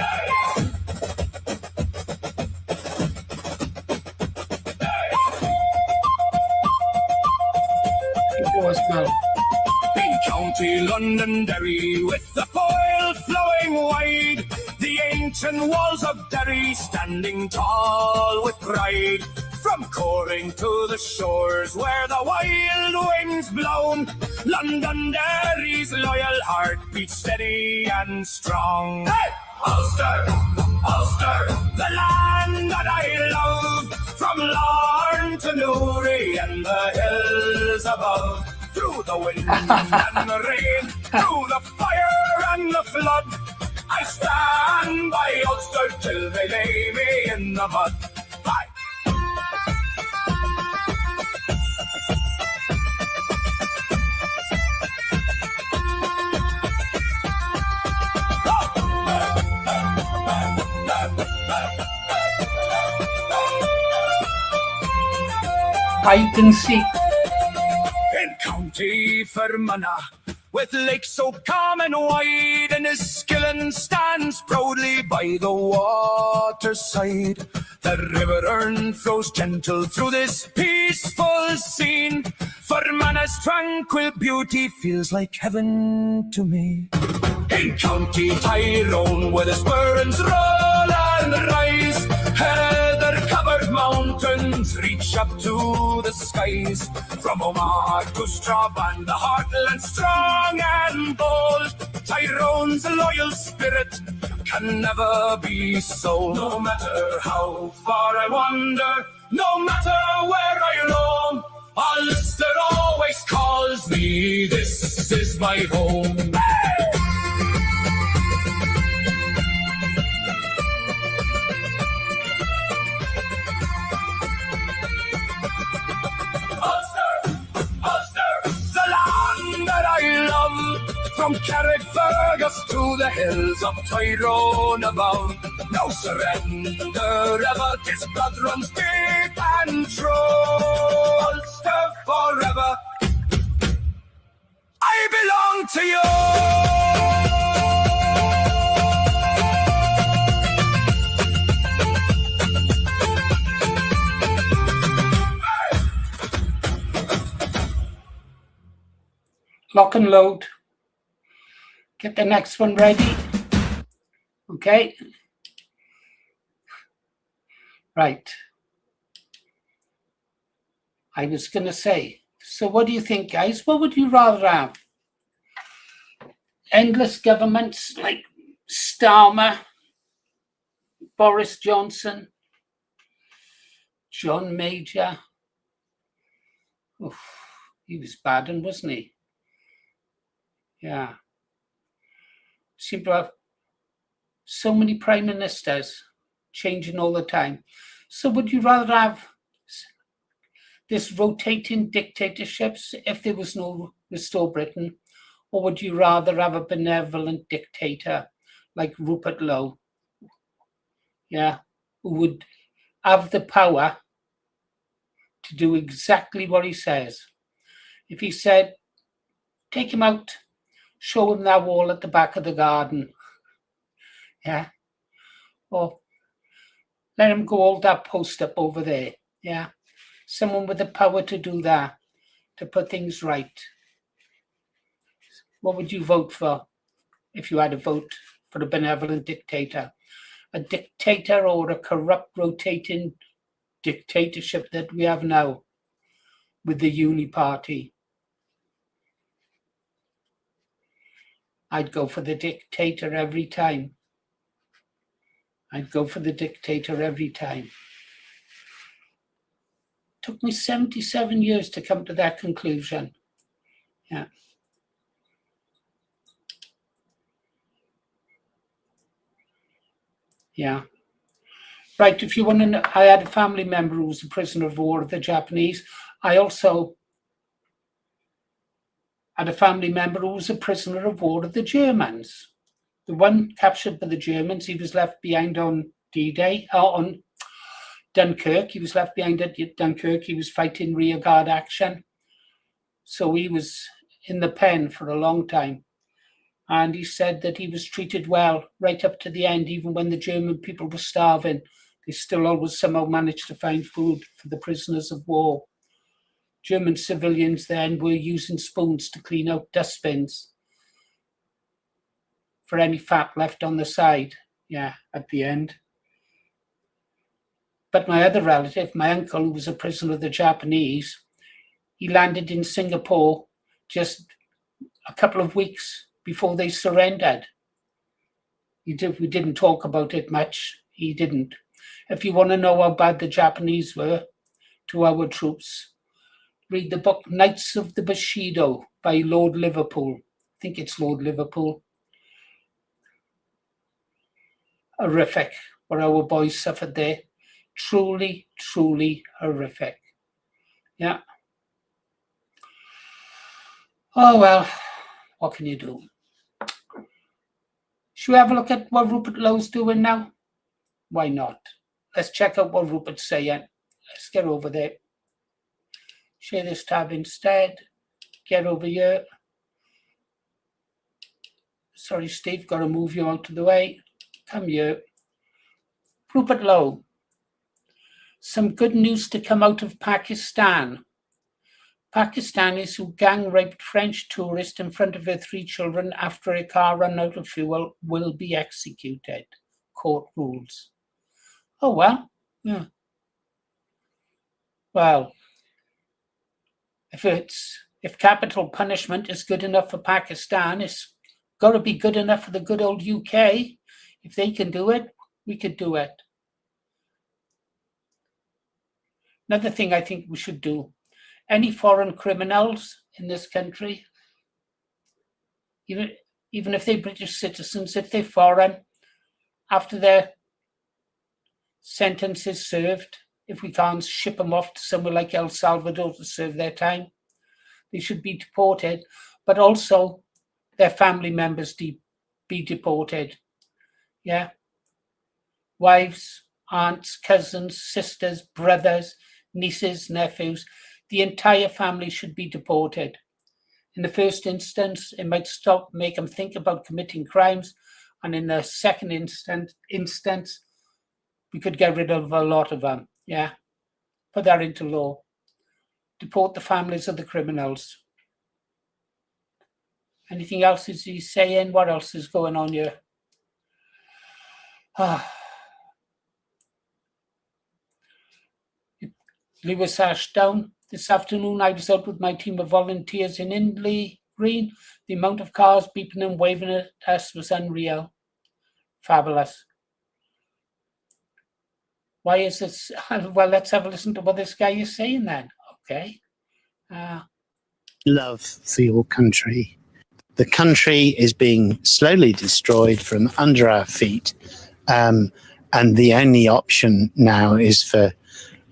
In County Londonderry, with the foyle flowing wide, the ancient walls of Derry standing tall with pride. From Coring to the shores where the wild wind's blown, Londonderry's loyal heart beats steady and strong. Hey! Ulster, Ulster, the land that I love, from Larne to Newry and the hills above, through the wind and the rain, through the fire and the flood, I stand by Ulster till they lay me in the mud. Bye. I can see. In County Fermanagh, with lakes so calm and wide, and Enniskillen stands proudly by the waterside. The river Erne flows gentle through this peaceful scene. Fermanagh's tranquil beauty feels like heaven to me. In County Tyrone, where the Spurns roll and rise, heather-covered mountains reach up to the skies. From Omagh to Strabane, the heartland strong and bold, Tyrone's loyal spirit can never be sold. No matter how far I wander, no matter where I roam, Ulster always calls me, this is my home. Hey! From Carrickfergus to the hills of Tyrone above, no surrender ever, this blood runs deep and true. Ulster forever, I belong to you. Lock and load. Get the next one ready. Okay. Right. I was going to say, so what do you think, guys? What would you rather have? Endless governments like Starmer, Boris Johnson, John Major. Oof, he was bad, and wasn't he? Yeah. Seem to have so many prime ministers changing all the time. So would you rather have this rotating dictatorships if there was no restore Britain? Or would you rather have a benevolent dictator like Rupert Lowe? Yeah, who would have the power to do exactly what he says. If he said, take him out, show him that wall at the back of the garden. Yeah. Or let him go hold that post up over there. Yeah. Someone with the power to do that, to put things right. What would you vote for if you had a vote for a benevolent dictator? A dictator or a corrupt, rotating dictatorship that we have now with the Uni Party? I'd go for the dictator every time. I'd go for the dictator every time. Took me 77 years to come to that conclusion. Yeah. Yeah. Right, if you want to know, I had a family member who was a prisoner of war of the Japanese. I also had a family member who was a prisoner of war of the Germans. The one captured by the Germans, he was left behind on D-Day, on Dunkirk. He was left behind at Dunkirk. He was fighting rearguard action. So he was in the pen for a long time. And he said that he was treated well right up to the end, even when the German people were starving. They still always somehow managed to find food for the prisoners of war. German civilians then were using spoons to clean out dustbins for any fat left on the side, yeah, at the end. But my other relative, my uncle, who was a prisoner of the Japanese, he landed in Singapore just a couple of weeks before they surrendered. We didn't talk about it much. He didn't. If you want to know how bad the Japanese were to our troops, read the book Knights of the Bushido by Lord Liverpool. I think it's Lord Liverpool. Horrific what our boys suffered there. Truly, truly horrific. Yeah. Oh, well, what can you do? Should we have a look at what Rupert Lowe's doing now? Why not? Let's check out what Rupert's saying. Let's get over there. Share this tab instead. Get over here. Sorry, Steve, got to move you out of the way. Come here. Rupert Lowe. Some good news to come out of Pakistan. Pakistanis who gang raped French tourist in front of her 3 children after a car ran out of fuel will be executed. Court rules. Oh, well. Yeah. Well, if capital punishment is good enough for Pakistan, it's got to be good enough for the good old UK. If they can do it, we could do it. Another thing I think we should do, any foreign criminals in this country, even if they're British citizens, if they're foreign, after their sentence is served, if we can't ship them off to somewhere like El Salvador to serve their time, they should be deported, but also their family members be deported. Yeah. Wives, aunts, cousins, sisters, brothers, nieces, nephews, the entire family should be deported. In the first instance, it might make them think about committing crimes, and in the second instance, we could get rid of a lot of them. Yeah, put that into law. Deport the families of the criminals. Anything else is he saying? What else is going on here? Lewis Ashdown. This afternoon, I was out with my team of volunteers in Indley Green. The amount of cars beeping and waving at us was unreal. Fabulous. Why is this? Well, let's have a listen to what this guy is saying then. Okay. Love for your country. The country is being slowly destroyed from under our feet. And the only option now is for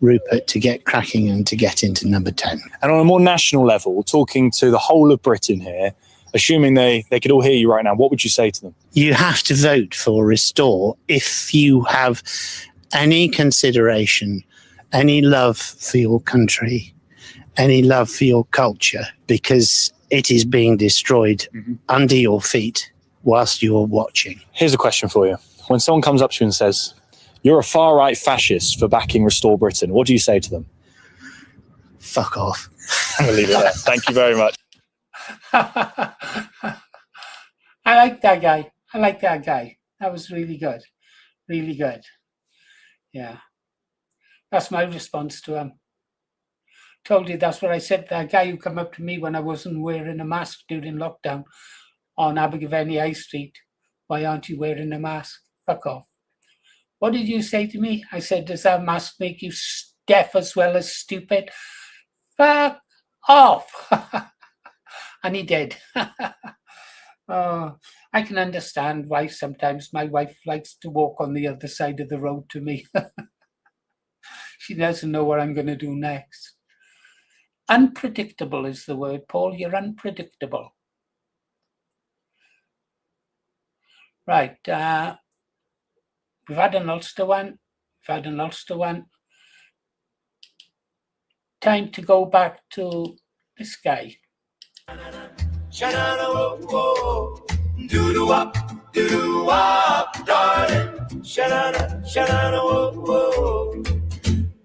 Rupert to get cracking and to get into number 10. And on a more national level, talking to the whole of Britain here, assuming they could all hear you right now, what would you say to them? You have to vote for Restore if you have any consideration, any love for your country, any love for your culture, because it is being destroyed under your feet whilst you're watching. Here's a question for you. When someone comes up to you and says, you're a far-right fascist for backing Restore Britain, what do you say to them? Fuck off. I'm going to leave it there. Thank you very much. I like that guy. That was really good. Really good. Yeah. That's my response to him. Told you that's what I said. That guy who came up to me when I wasn't wearing a mask during lockdown on Abergavenny High Street. Why aren't you wearing a mask? Fuck off. What did you say to me? I said, does that mask make you deaf as well as stupid? Fuck off. And he did. Oh, I can understand why sometimes my wife likes to walk on the other side of the road to me. She doesn't know what I'm going to do next. Unpredictable is the word, Paul. You're unpredictable. Right. We've had an Ulster one. Time to go back to this guy. Doo-doo-wop, darling. Sha-na-na-whoa.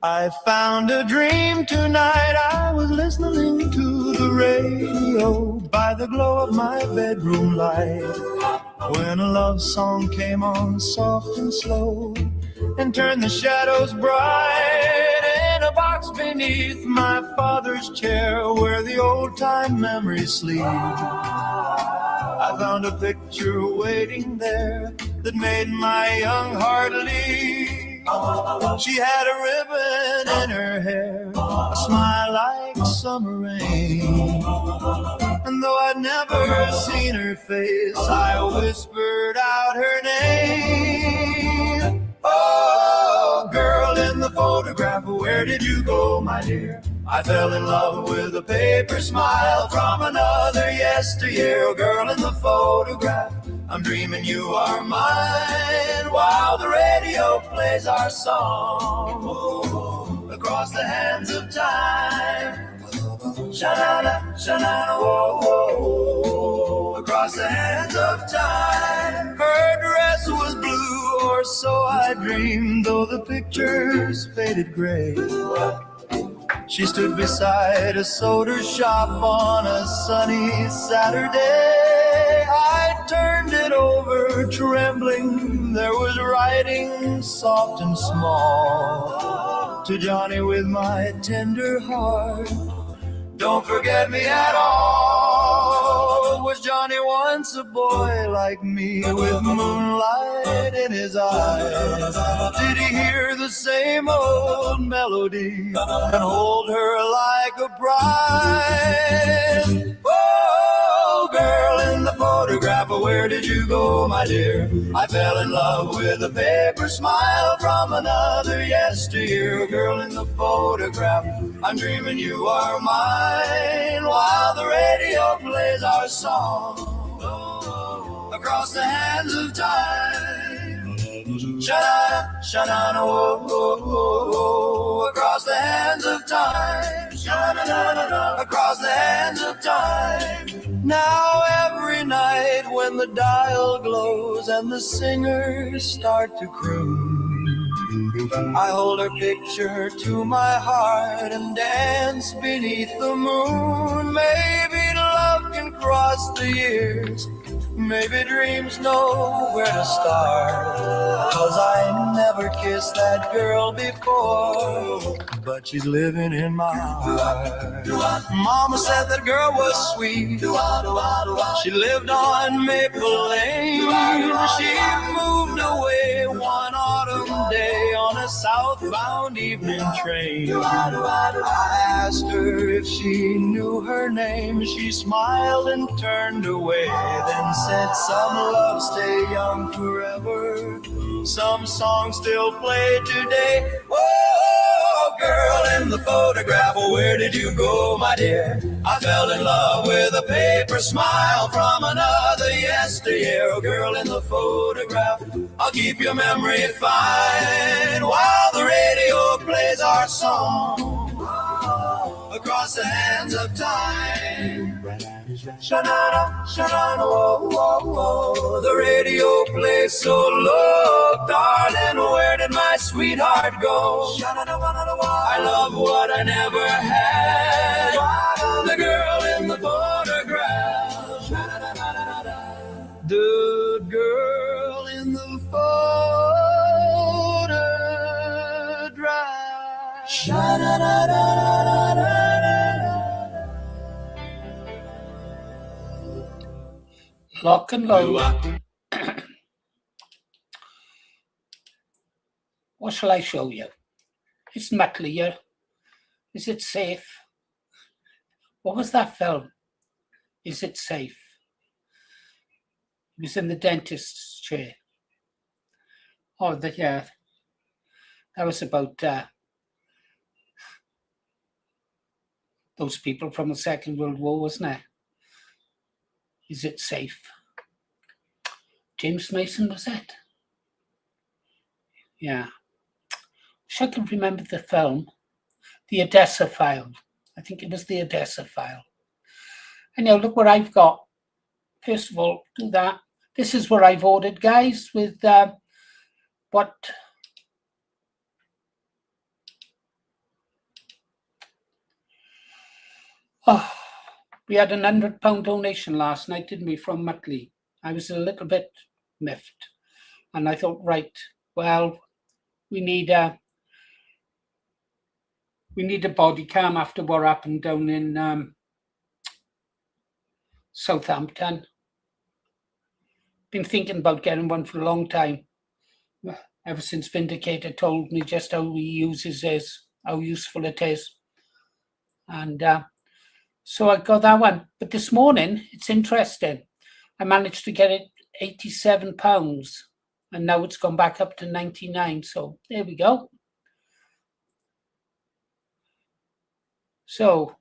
I found a dream tonight. I was listening to the radio by the glow of my bedroom light, when a love song came on soft and slow and turned the shadows bright. In a box beneath my father's chair where the old-time memories sleep, I found a picture waiting there that made my young heart leap. She had a ribbon in her hair, a smile like summer rain, and though I'd never seen her face, I whispered out her name. Oh, girl in the photograph, where did you go, my dear? I fell in love with a paper smile from another yesteryear. Oh, girl in the photograph, I'm dreaming you are mine, while the radio plays our song, ooh, across the hands of time. Sha-na-na, sha-na-na, whoa, whoa, across the hands of time. Her dress was blue, or so I dreamed, though the pictures faded gray. She stood beside a soda shop on a sunny Saturday. I turned it over, trembling. There was writing soft and small, to Johnny with my tender heart, don't forget me at all. Was Johnny once a boy like me, with moonlight in his eyes? Did he hear the same old melody and hold her like a bride? Oh, girl in the photograph, where did you go, my dear? I fell in love with a paper smile from another yesteryear. Girl in the photograph, I'm dreaming you are mine, while the radio plays our song, oh, across the hands of time. Sha-na-na, sha-na-na, whoa, whoa, whoa, across the hands of time. Sha-na-na-na, across the hands of time. Now every night when the dial glows and the singers start to croon, I hold her picture to my heart and dance beneath the moon. Maybe love can cross the years, maybe dreams know where to start, 'cause I never kissed that girl before, but she's living in my heart. Mama said that girl was sweet, she lived on Maple Lane. She moved away one autumn day on a southbound evening train. I asked her if she knew her name. She smiled and turned away, then said, some love stay young forever, some songs still play today. Oh, girl the photograph. Oh, where did you go, my dear? I fell in love with a paper smile from another yesteryear. Oh, girl in the photograph, I'll keep your memory fine while the radio plays our song across the hands of time. Sha-na-na, sha-na-na, whoa, whoa, whoa. The radio plays so low, darling, where did my sweetheart go? I love what I never had, the girl in the photograph. The girl in the photograph. Sha-na-na-na-na-na-na. Lock and load. What shall I show you? It's Muttley here. Is it safe? What was that film? Is it safe? He was in the dentist's chair. Oh, yeah. That was about those people from the Second World War, wasn't it? Is it safe? James Mason, was it? Yeah. Wish I can remember the film. The Odessa File. I think it was the Odessa File. And now look what I've got. First of all, do that. This is what I've ordered, guys, with what... Oh, we had a £100 donation last night, didn't we, from Muttley. I was a little bit miffed. And I thought, right, well, we need a body cam after what happened down in Southampton. Been thinking about getting one for a long time. Ever since Vindicator told me just how he uses this, how useful it is. And so I got that one. But this morning, it's interesting. I managed to get it £87. And now it's gone back up to 99. So there we go. So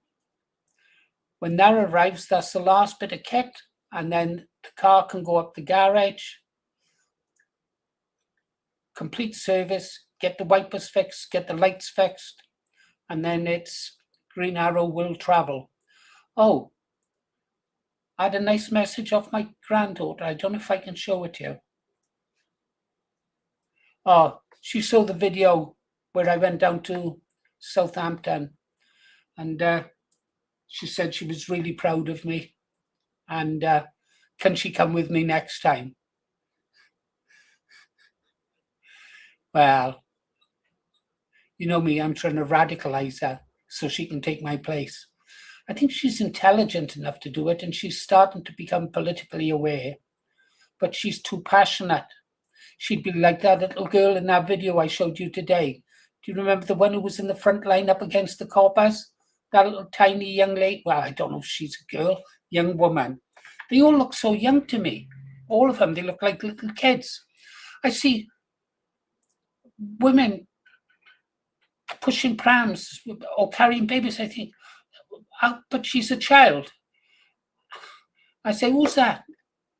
when that arrives, that's the last bit of kit. And then the car can go up the garage, complete service, get the wipers fixed, get the lights fixed, and then it's Green Arrow will travel. Oh, I had a nice message off my granddaughter. I don't know if I can show it to you. Oh, she saw the video where I went down to Southampton, and she said she was really proud of me. And can she come with me next time? Well, you know me, I'm trying to radicalize her so she can take my place. I think she's intelligent enough to do it, and she's starting to become politically aware, but she's too passionate. She'd be like that little girl in that video I showed you today. Do you remember the one who was in the front line up against the coppers? That little tiny young lady. Well, I don't know if she's a girl, young woman. They all look so young to me. All of them, they look like little kids. I see women pushing prams or carrying babies. I think, but she's a child. I say, who's that?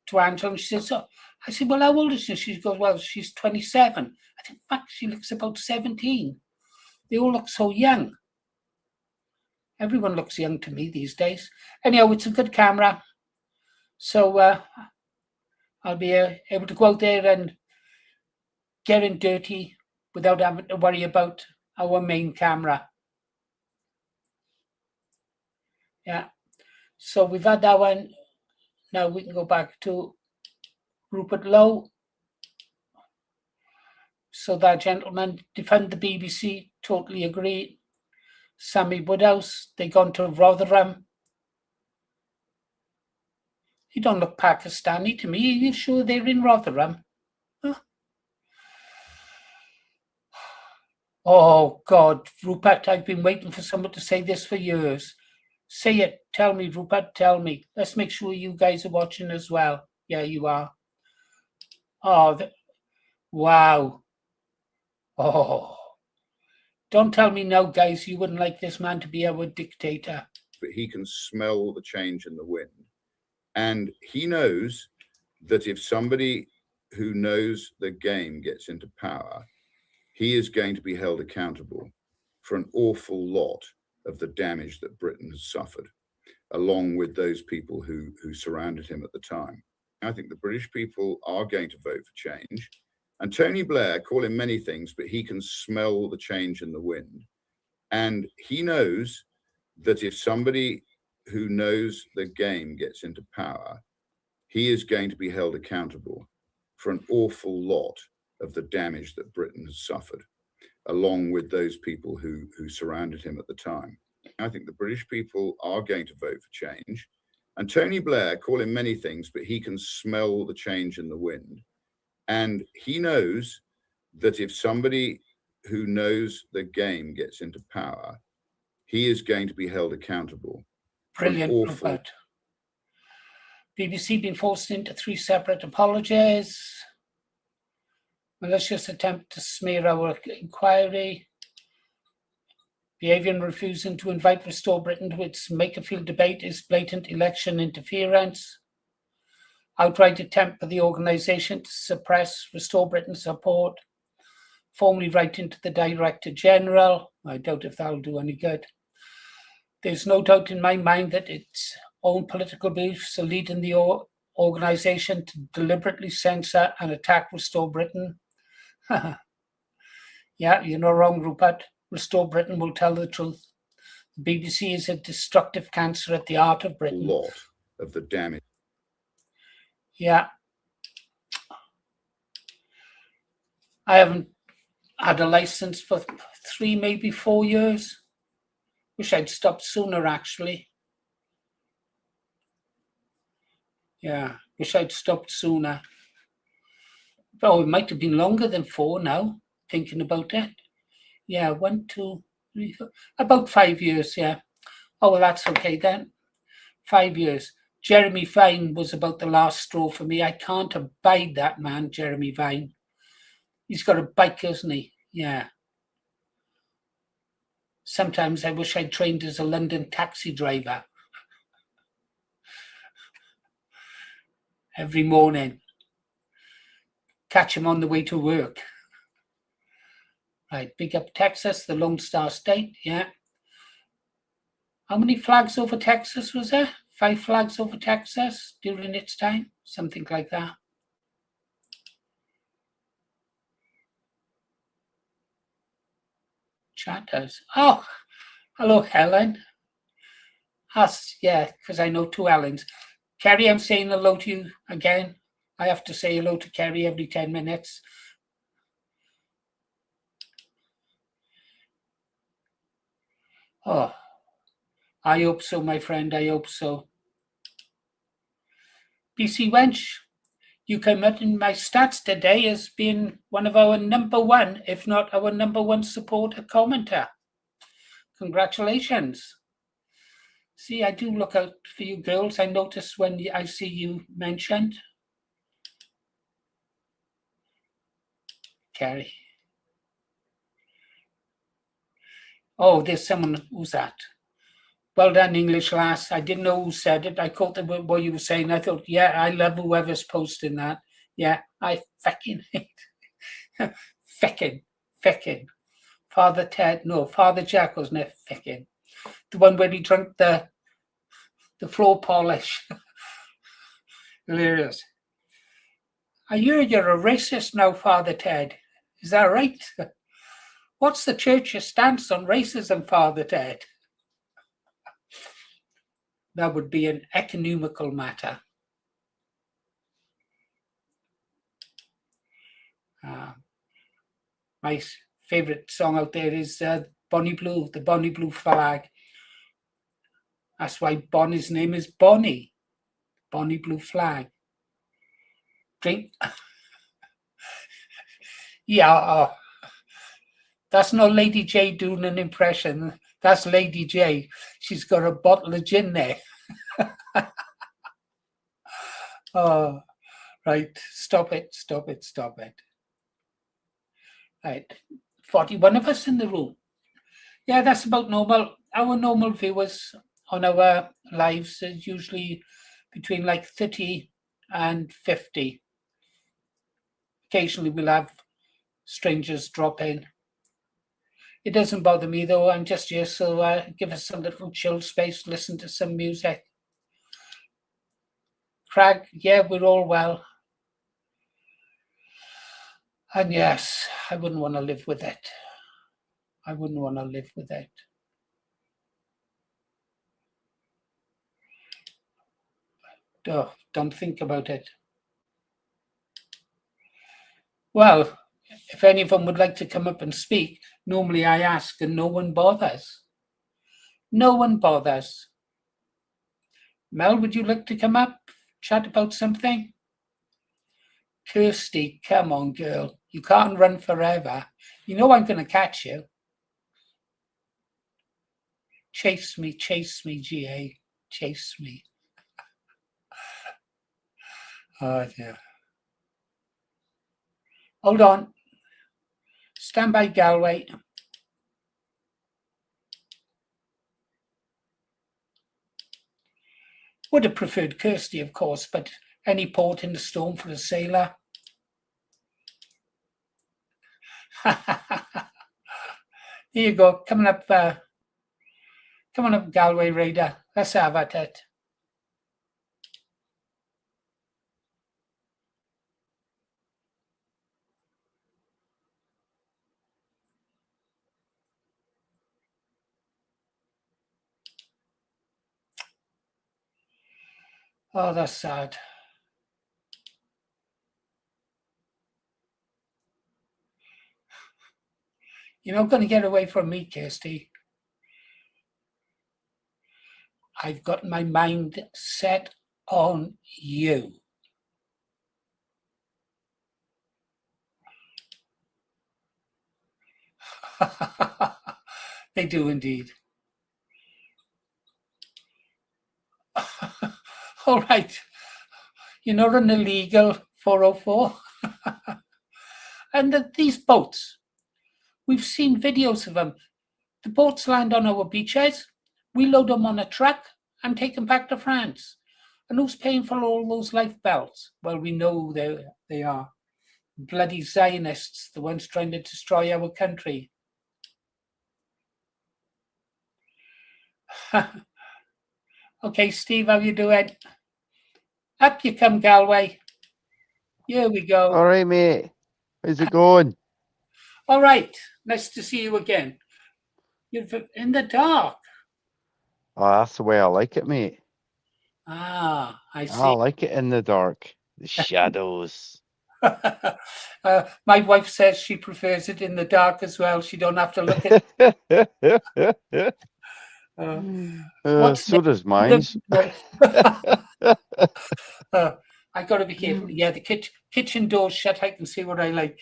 To Angela, and she says, so. I said, well, how old is she? She goes, well, she's 27. I think, fuck, she looks about 17. They all look so young. Everyone looks young to me these days. Anyhow, it's a good camera. So I'll be able to go out there and get in dirty without having to worry about our main camera. Yeah. So we've had that one. Now we can go back to Rupert Lowe. So that gentleman, defend the BBC, totally agree. Sammy Woodhouse, they gone to Rotherham. You don't look Pakistani to me. Are you sure they're in Rotherham? Huh? Oh, God, Rupert, I've been waiting for someone to say this for years. Say it. Tell me, Rupert, tell me. Let's make sure you guys are watching as well. Yeah, you are. Oh, wow. Oh, Don't tell me now, guys, you wouldn't like this man to be our dictator. But he can smell the change in the wind. And he knows that if somebody who knows the game gets into power, he is going to be held accountable for an awful lot of the damage that Britain has suffered, along with those people who surrounded him at the time. I think the British people are going to vote for change. And Tony Blair, call him many things, but he can smell the change in the wind. And he knows that if somebody who knows the game gets into power, he is going to be held accountable for an awful lot of the damage that Britain has suffered, along with those people who surrounded him at the time. I think the British people are going to vote for change. And Tony Blair, call him many things, but he can smell the change in the wind. And he knows that if somebody who knows the game gets into power, he is going to be held accountable. Brilliant, Rupert. BBC been forced into 3 separate apologies. Malicious attempt to smear our inquiry. Behaviour refusing to invite Restore Britain to its Makerfield debate is blatant election interference. Outright attempt for the organisation to suppress Restore Britain's support. Formally writing to the Director General. I doubt if that'll do any good. There's no doubt in my mind that its own political beliefs are leading the organisation to deliberately censor and attack Restore Britain. Yeah, you're not wrong, Rupert. Restore Britain will tell the truth. The BBC is a destructive cancer at the heart of Britain. A lot of the damage. Yeah. I haven't had a license for 3, maybe 4 years. Wish I'd stopped sooner, actually. Yeah, wish I'd stopped sooner. Oh, it might have been longer than 4 now, thinking about it. Yeah, 1, 2, 3, 4, about 5 years, yeah. Oh, well, that's okay then. 5 years. Jeremy Vine was about the last straw for me. I can't abide that man, Jeremy Vine. He's got a bike, hasn't he? Yeah. Sometimes I wish I'd trained as a London taxi driver. Every morning. Catch him on the way to work. Right, big up Texas, the Lone Star State, yeah. How many flags over Texas was there? 5 flags over Texas during its time? Something like that. Chatters. Oh, hello, Helen. Us, yeah, because I know 2 Helens. Kerry, I'm saying hello to you again. I have to say hello to Kerry every 10 minutes. Oh, I hope so, my friend. I hope so. BC Wench, you came out in my stats today as being one of our number 1, if not our number 1 supporter commenter. Congratulations. See, I do look out for you girls. I notice when I see you mentioned. Carrie. Oh, there's someone. Who's that? Well done, English lass. I didn't know who said it. I caught what you were saying. I thought, yeah, I love whoever's posting that. Yeah, I fucking hate. Feckin'. Father Ted, no, Father Jack wasn't it? Feckin'. The one where he drank the floor polish. Hilarious. I hear you're a racist now, Father Ted. Is that right? What's the church's stance on racism, Father Ted? That would be an economical matter. My favourite song out there is Bonnie Blue, the Bonnie Blue flag. That's why Bonnie's name is Bonnie. Bonnie Blue flag. Drink. Yeah, that's not Lady J doing an impression. That's Lady J. She's got a bottle of gin there. Oh, right. Stop it. Right. 41 of us in the room. Yeah, that's about normal. Our normal viewers on our lives is usually between like 30 and 50. Occasionally we'll have strangers drop in. It doesn't bother me though. I'm just here, so give us a little chill space, listen to some music. Craig, yeah, we're all well. And yes, I wouldn't want to live with it. I wouldn't want to live with it. Oh, don't think about it. Well, if any of them would like to come up and speak, normally I ask and no one bothers. No one bothers. Mel, would you like to come up, chat about something? Kirsty, come on, girl. You can't run forever. You know I'm going to catch you. Chase me, GA. Chase me. Oh, dear. Hold on. Stand by, Galway. Would have preferred Kirsty, of course, but any port in the storm for a sailor. Here you go. Coming up, Galway Raider. Let's have at it. Oh, that's sad. You're not going to get away from me, Kirsty. I've got my mind set on you. They do indeed. All right. You're not an illegal 404. And these boats, we've seen videos of them. The boats land on our beaches. We load them on a truck and take them back to France. And who's paying for all those life belts? Well, we know they are. Bloody Zionists, the ones trying to destroy our country. Okay, Steve, how you doing? Up you come, Galway. Here we go. All right, mate. How's it going? All right. Nice to see you again. You're in the dark. Oh, that's the way I like it, mate. Ah, I see. I like it in the dark. The shadows. My wife says she prefers it in the dark as well. She don't have to look at So does mine. I got to be careful. Yeah, the kitchen door's shut. I can see what I like.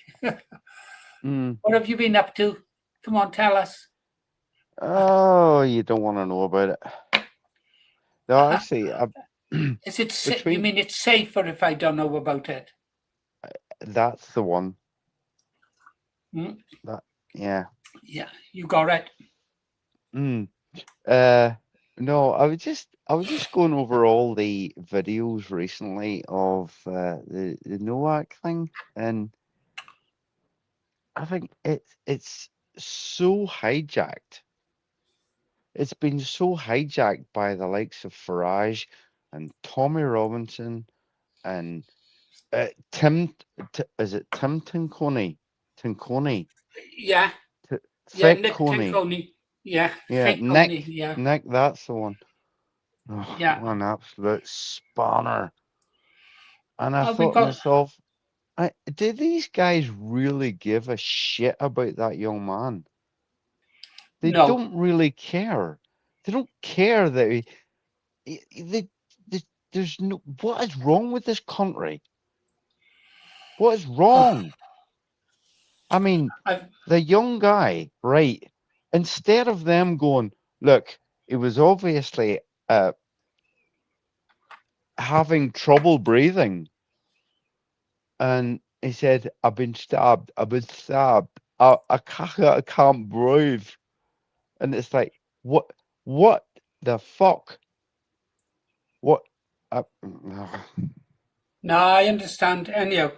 What have you been up to? Come on, tell us. Oh, you don't want to know about it. No, actually, is it? You mean it's safer if I don't know about it? That's the one. That, yeah. Yeah, you got it. No, I was just going over all the videos recently of the NOAC thing, and I think it's so hijacked. It's been so hijacked by the likes of Farage and Tommy Robinson and Tim. Is it Tim Tinconi? Tinconi. Yeah. Nick Tinconi. Yeah. Nick. Yeah. Nick, that's the one. Oh, yeah. What an absolute spanner. And I thought to myself, do these guys really give a shit about that young man? They don't really care. They don't care that there's no. What is wrong with this country? What is wrong? I mean, the young guy, right? Instead of them going, look, he was obviously having trouble breathing, and he said, "I've been stabbed. I've been stabbed. I can't breathe." And it's like, what the fuck? What? No, I understand. Anyhow,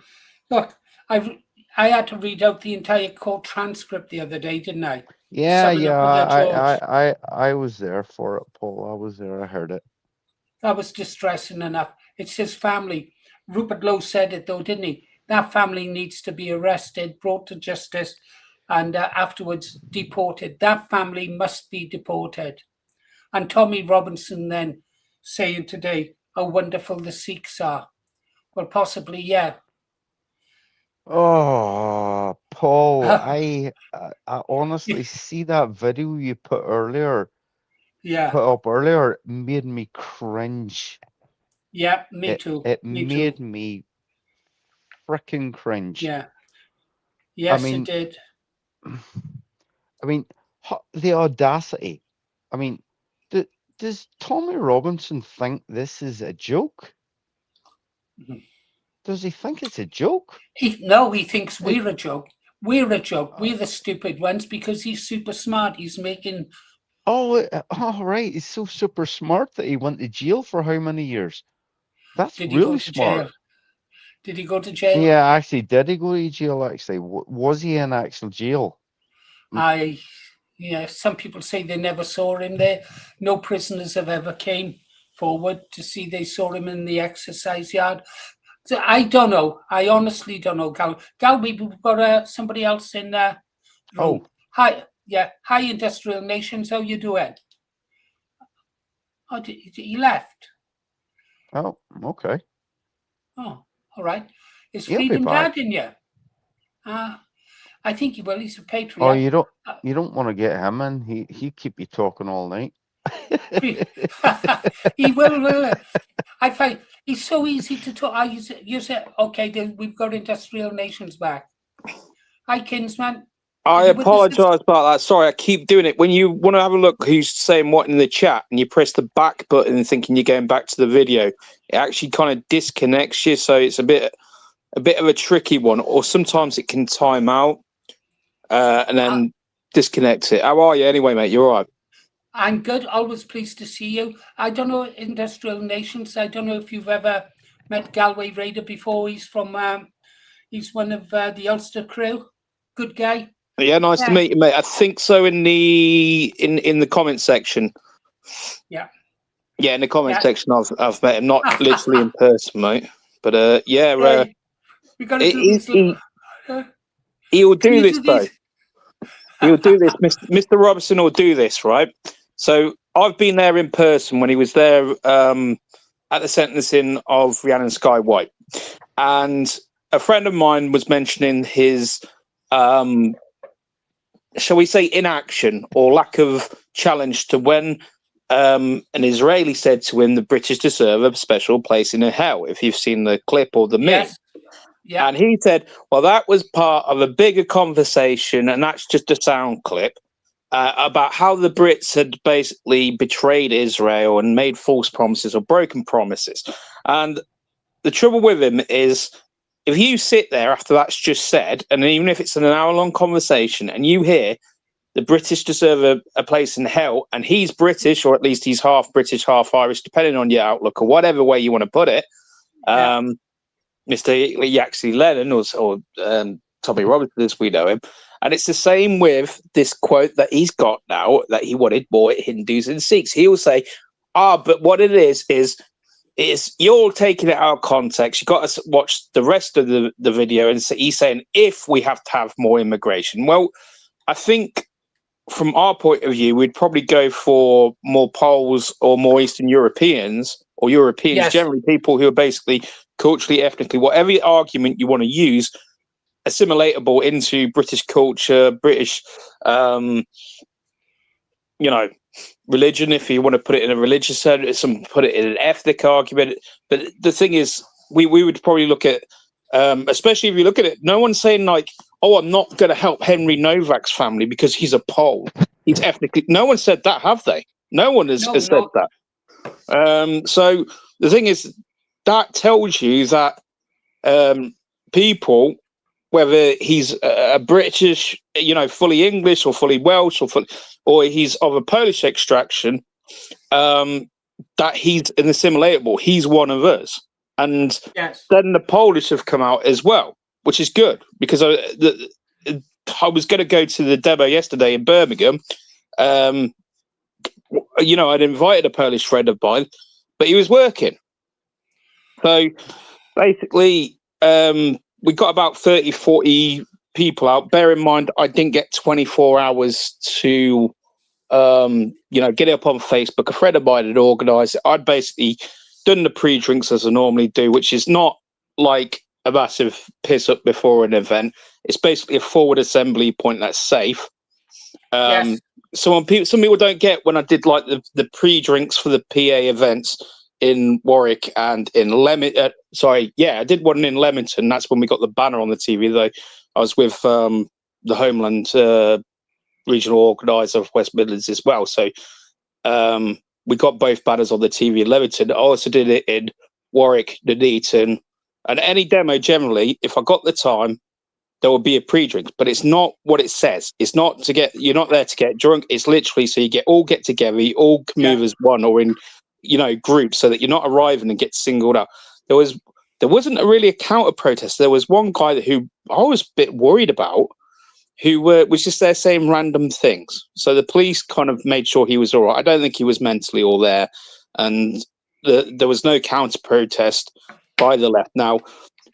look, I had to read out the entire court transcript the other day, didn't I? Yeah, Summing up with the George. I was there for it, Paul. I was there. I heard it. That was distressing enough. It's his family. Rupert Lowe said it though, didn't he? That family needs to be arrested, brought to justice, and afterwards deported. That family must be deported. And Tommy Robinson then saying today how wonderful the Sikhs are. Well, possibly, yeah. Oh, Paul, I honestly see that video you put earlier. Yeah. Put up earlier made me cringe. Yeah, me too. It me made too. me freaking cringe. Yeah. Yes, I mean, it did. I mean, the audacity. I mean, does Tommy Robinson think this is a joke? Does he think it's a joke? No, he thinks we're a joke. We're a joke. We're the stupid ones because he's super smart. He's making. Oh, right. He's so super smart that he went to jail for how many years? That's Did he really go to smart. jail? Did he go to jail? Yeah, actually, did he go to jail? Actually, was he in actual jail? Yeah, some people say they never saw him there. No prisoners have ever came forward to see they saw him in the exercise yard. So I don't know. I honestly don't know, Gal. Gal, we've got somebody else in the room. Oh. Hi, yeah. Hi, Industrial Nations. How you doing? Oh, he left. Oh, okay. Oh, all right. Is He'll be Freedom back. Dad in you? I think he will. He's a patriot. Oh, you don't want to get him in. He keep you talking all night. He will. I find he's so easy to talk. You say, okay, we've got Industrial Nations back. Hi, Kinsman. I apologise about that. Sorry, I keep doing it. When you want to have a look who's saying what in the chat and you press the back button thinking you're going back to the video, it actually kind of disconnects you. So it's a bit of a tricky one, or sometimes it can time out and then disconnects it. How are you anyway, mate? You're all right? I'm good. Always pleased to see you. I don't know Industrial Nations. I don't know if you've ever met Galway Raider before. He's from. He's one of the Ulster crew. Good guy. Yeah, nice to meet you, mate. I think so. In the comment section. Yeah. Yeah, in the comment section, I've met him, not literally in person, mate. But yeah. We got to do these. He'll do this though. He'll do this. Mr. Robertson will do this, right? So I've been there in person when he was there at the sentencing of Rhiannon Sky White, and a friend of mine was mentioning his, shall we say, inaction or lack of challenge to when an Israeli said to him, "The British deserve a special place in hell." If you've seen the clip or the meme. Yeah. And he said, well, that was part of a bigger conversation, and that's just a sound clip about how the Brits had basically betrayed Israel and made false promises or broken promises. And the trouble with him is, if you sit there after that's just said, and even if it's an hour-long conversation, and you hear the British deserve a place in hell, and he's British, or at least he's half British, half Irish, depending on your outlook or whatever way you want to put it, Mr. Yaxley Lennon or Tommy Robertson, as we know him. And it's the same with this quote that he's got now, that he wanted more Hindus and Sikhs. He'll say, but what it is you're taking it out of context. You've got to watch the rest of the video. And he's saying, if we have to have more immigration. Well, I think from our point of view, we'd probably go for more Poles or more Eastern Europeans, or Europeans generally, people who are basically culturally, ethnically, whatever argument you want to use, assimilatable into British culture, British, religion, if you want to put it in a religious sense, some put it in an ethnic argument. But the thing is, we would probably look at, especially if you look at it, no one's saying like, oh, I'm not going to help Henry Novak's family because he's a Pole. He's ethnically. No one said that, have they? No one has said that. So the thing is, that tells you that people, whether he's a British, you know, fully English or fully Welsh or he's of a Polish extraction, that he's an assimilatable. He's one of us. And then the Polish have come out as well, which is good because I was going to go to the demo yesterday in Birmingham. You know, I'd invited a Polish friend of mine, but he was working. So basically, we got about 30, 40 people out. Bear in mind, I didn't get 24 hours to, you know, get it up on Facebook. A friend of mine had organised it. I'd basically done the pre-drinks as I normally do, which is not like a massive piss up before an event. It's basically a forward assembly point that's safe. So when some people don't get when I did like the pre-drinks for the PA events in Warwick and in Leamington. I did one in Leamington. That's when we got the banner on the TV. Though I was with the Homeland regional organizer of West Midlands as well. So we got both banners on the TV in Leamington. I also did it in Warwick, Nuneaton, and any demo generally. If I got the time, there will be a pre-drink, but it's not what it says. It's not to get, you're not there to get drunk. It's literally so you get together, you all can move as one or in, you know, groups so that you're not arriving and get singled out. There wasn't really a counter protest. There was one guy who I was a bit worried about who was just there saying random things. So the police kind of made sure he was all right. I don't think he was mentally all there. And there was no counter protest by the left. Now,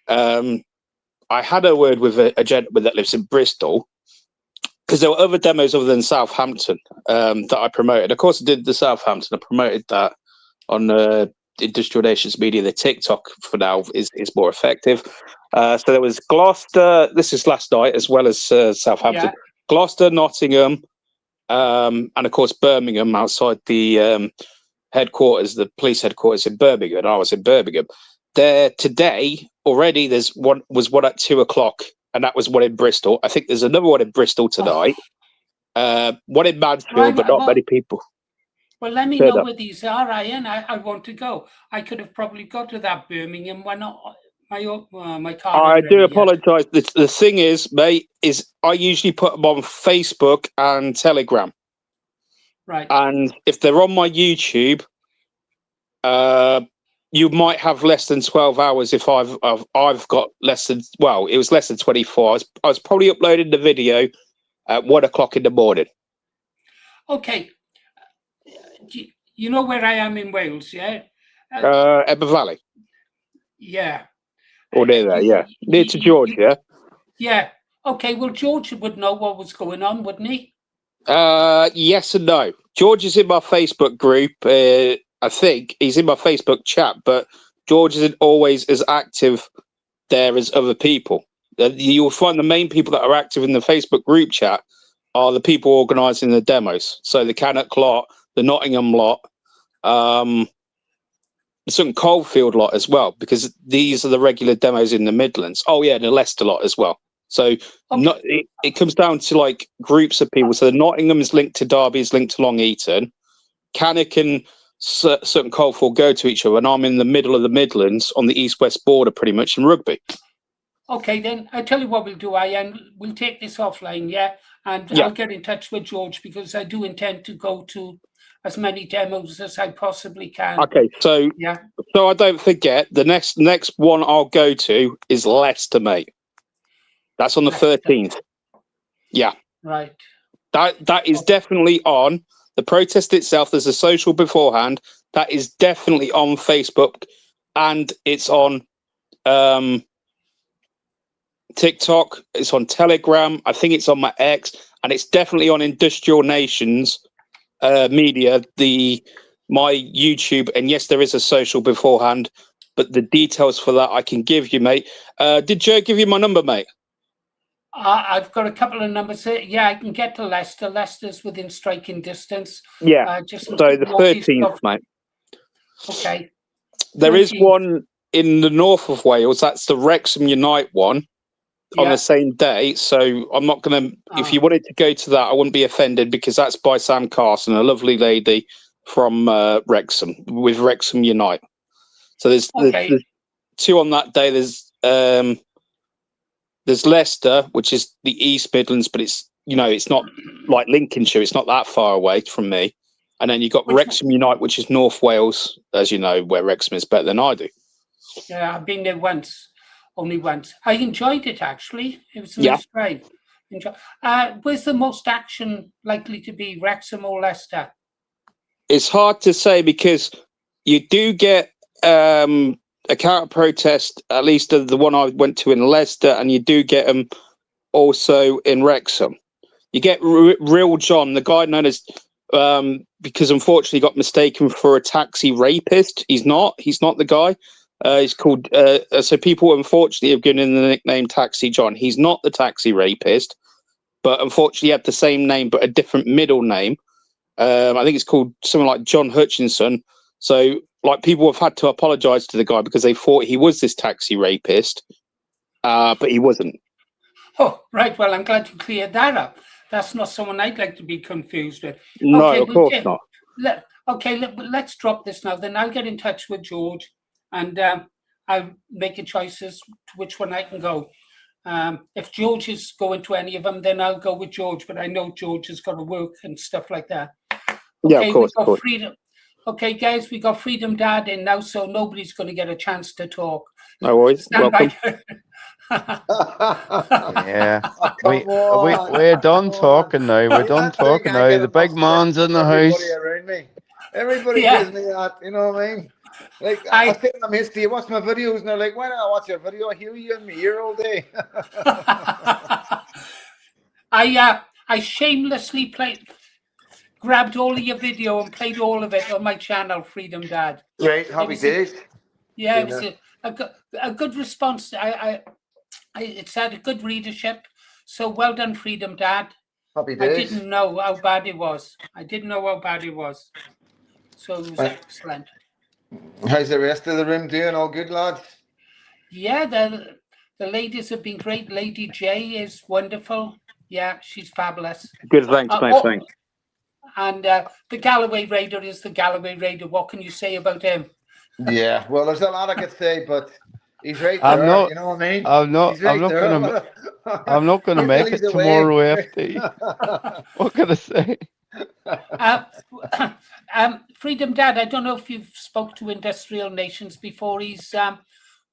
I had a word with a gentleman that lives in Bristol because there were other demos other than Southampton that I promoted. Of course, I did the Southampton. I promoted that on Industrial Nations Media. The TikTok for now is more effective. So there was Gloucester. This is last night as well as Southampton. Yeah. Gloucester, Nottingham, and of course Birmingham outside the headquarters, the police headquarters in Birmingham. And I was in Birmingham. There today already. There's one at 2:00, and that was one in Bristol. I think there's another one in Bristol tonight. One in Mansfield, but not many people. Well, let me know where these are, Ian. I want to go. I could have probably got to that Birmingham. Why not? My car. I do apologise. The thing is, mate, is I usually put them on Facebook and Telegram. Right. And if they're on my YouTube, you might have less than 12 hours if I've got less than, well, it was less than 24 hours. I was probably uploading the video at 1:00 in the morning. Okay. You know where I am in Wales, yeah? Ebba Valley. Yeah. Or near there, yeah. Near to George, yeah? Yeah. Okay, well, George would know what was going on, wouldn't he? Yes and no. George is in my Facebook group. I think he's in my Facebook chat, but George isn't always as active there as other people. You'll find the main people that are active in the Facebook group chat are the people organising the demos. So the Cannock lot, the Nottingham lot, the Sutton Coldfield lot as well, because these are the regular demos in the Midlands. Oh yeah, the Leicester lot as well. So it comes down to like groups of people. So the Nottingham is linked to Derby, is linked to Long Eaton. Cannock and Sutton Coldfield go to each other, and I'm in the middle of the Midlands on the east-west border pretty much in Rugby. Okay, then I tell you what we'll do, Ian. We'll take this offline, yeah? And I'll get in touch with George because I do intend to go to as many demos as I possibly can. Okay, so so I don't forget, the next one I'll go to is Leicester, mate. That's on the 13th. Yeah. Right. That is definitely on. The protest itself, there's a social beforehand. That is definitely on Facebook, and it's on TikTok. It's on Telegram. I think it's on my X, and it's definitely on Industrial Nations Media, my YouTube. And yes, there is a social beforehand, but the details for that I can give you, mate. Did Joe give you my number, mate? I've got a couple of numbers here. Yeah, I can get to Leicester. Leicester's within striking distance. Yeah, so the 13th, mate. Okay. There is one in the north of Wales. That's the Wrexham Unite one on the same day. So I'm not going to, if you wanted to go to that, I wouldn't be offended because that's by Sam Carson, a lovely lady from Wrexham, with Wrexham Unite. So there's two on that day. There's there's Leicester, which is the East Midlands, but it's it's not like Lincolnshire. It's not that far away from me. And then you've got Wrexham United, which is North Wales, as you know, where Wrexham is better than I do. Yeah, I've been there only once. I enjoyed it, actually. It was a nice drive. Where's the most action likely to be, Wrexham or Leicester? It's hard to say because you do get a counter protest, at least the one I went to in Leicester, and you do get them also in Wrexham. You get Real John, the guy known as because unfortunately got mistaken for a taxi rapist. He's not the guy. He's called so people unfortunately have given him the nickname Taxi John. He's not the taxi rapist, but unfortunately he had the same name but a different middle name. I think it's called something like John Hutchinson. So like people have had to apologize to the guy because they thought he was this taxi rapist, but he wasn't. Oh, right. Well, I'm glad you cleared that up. That's not someone I'd like to be confused with. No, okay, of course not. Let's drop this now. Then I'll get in touch with George, and I'll make a choice as to which one I can go. If George is going to any of them, then I'll go with George. But I know George has got to work and stuff like that. Okay, yeah, of course. We got Freedom. Okay, guys, we got Freedom Dad in now, so nobody's going to get a chance to talk. No worries. Welcome. Yeah, we're done talking now. We're done talking now. The big man's in the house. Around me. Everybody gives me that, you know what I mean? Like, I think I'm used to you watch my videos and they're like, why not I watch your video? I hear you in my ear all day. I shamelessly grabbed all of your video and played all of it on my channel, Freedom Dad. Right, happy days. Yeah, it was a good response. It's had a good readership. So well done, Freedom Dad. Happy days. I didn't know how bad it was. So it was excellent. How's the rest of the room doing? All good, lads? Yeah, the ladies have been great. Lady J is wonderful. Yeah, she's fabulous. Good, thanks, thanks. And the Galloway Raider is the Galloway Raider. What can you say about him? Yeah, well, there's a lot I could say, but he's right there. You know what I mean? I'm not gonna make it tomorrow, FD. What can I say? Freedom Dad, I don't know if you've spoke to Industrial Nations before. He's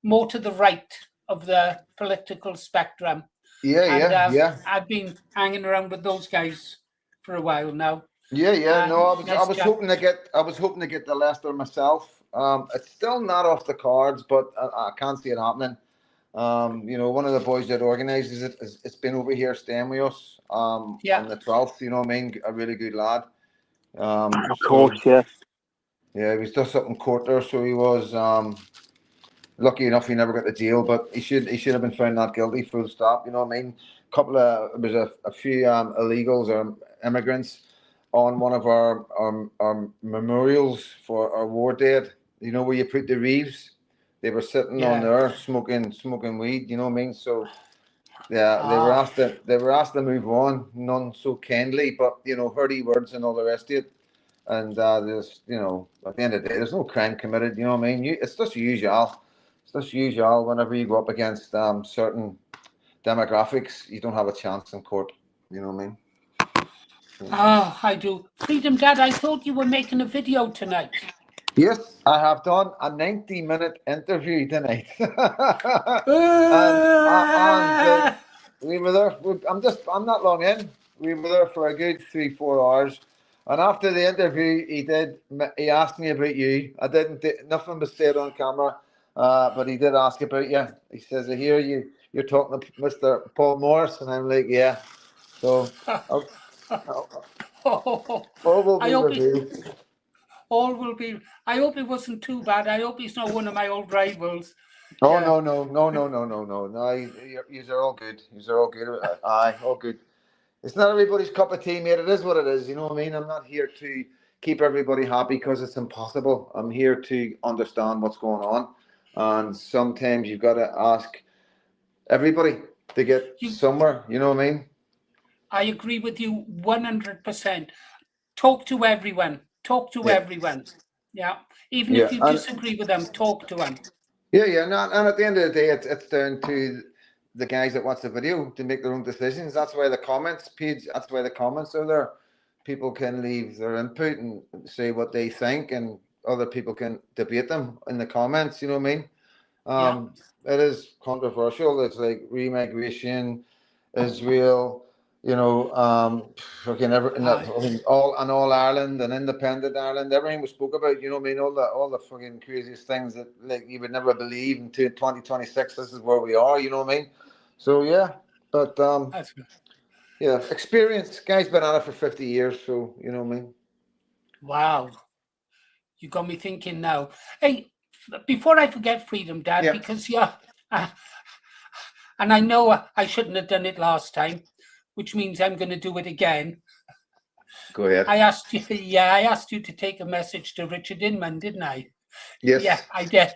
more to the right of the political spectrum. Yeah. I've been hanging around with those guys for a while now. Yeah. No, I was hoping to get the Leicester myself. It's still not off the cards, but I can't see it happening. One of the boys that organizes it, it's been over here staying with us on the 12th, you know what I mean? A really good lad. Of course, yeah. Yeah, he was just up in court there, so he was lucky enough he never got to jail, but he should have been found not guilty, full stop, you know what I mean? There was a few illegals or immigrants on one of our memorials for our war dead, you know, where you put the wreaths. They were sitting on there smoking weed, you know what I mean? So yeah, they were asked to move on, none so kindly, but hurty words and all the rest of it. And there's at the end of the day, there's no crime committed, you know what I mean? It's just usual. It's just usual whenever you go up against certain demographics, you don't have a chance in court, you know what I mean? I do. Freedom Dad, I thought you were making a video tonight. Yes, I have done a 90-minute interview tonight. and we were there. I'm not long in. We were there for a good 3-4 hours. And after the interview, he asked me about you. I didn't, nothing was said on camera, but he did ask about you. He says, I hear you're talking to Mr. Paul Morris. And I'm like, yeah. So all will be. I hope it wasn't too bad. I hope he's not one of my old rivals. Oh, yeah. No. These are all good. These are all good. Aye, all good. It's not everybody's cup of tea, mate. It is what it is. You know what I mean? I'm not here to keep everybody happy because it's impossible. I'm here to understand what's going on. And sometimes you've got to ask everybody to get somewhere. You know what I mean? I agree with you 100%. Talk to everyone. Talk to everyone. Yeah. Even if you disagree with them, talk to them. Yeah. And at the end of the day, it's down to the guys that watch the video to make their own decisions. That's why the comments page, that's why the comments are there. People can leave their input and say what they think, and other people can debate them in the comments. You know what I mean? It is controversial. It's like remigration, Israel, you know, fucking all Ireland and independent Ireland. Everything we spoke about. You know what I mean? All the fucking craziest things that like you would never believe until 2026. This is where we are. You know what I mean? So yeah, but yeah, experience. Guy's been at it for 50 years, so you know what I mean. Wow, you got me thinking now. Hey, before I forget, Freedom Dad, because and I know I shouldn't have done it last time, which means I'm going to do it again. Go ahead. I asked you, I asked you to take a message to Richard Inman, didn't I? Yes. Yeah, I did.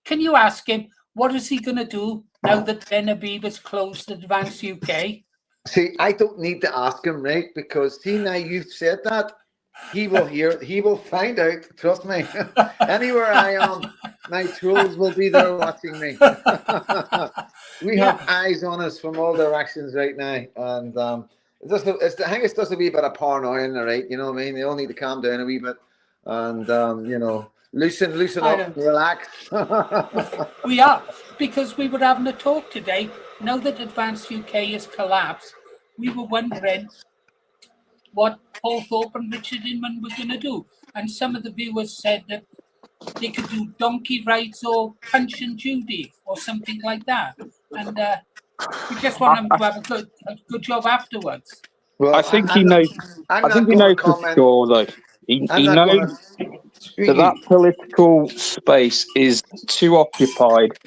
Can you ask him what is he going to do now that Ben Habib has closed Advance UK? See, I don't need to ask him, right? Because see, now you've said that, he will hear, he will find out. Trust me. Anywhere I am, my trolls will be there watching me. We have eyes on us from all directions right now, and I think it's just a wee bit of paranoia, right? You know what I mean? They all need to calm down a wee bit, and you know, loosen up, relax. We are, because we were having a talk today. Now that Advance UK has collapsed, we were wondering what Paul Thorpe and Richard Inman were going to do. And some of the viewers said that they could do donkey rides or Punch and Judy or something like that. And we just want them to have a good job afterwards. Well, I think he knows. I think he knows for sure, though. He knows that political space is too occupied.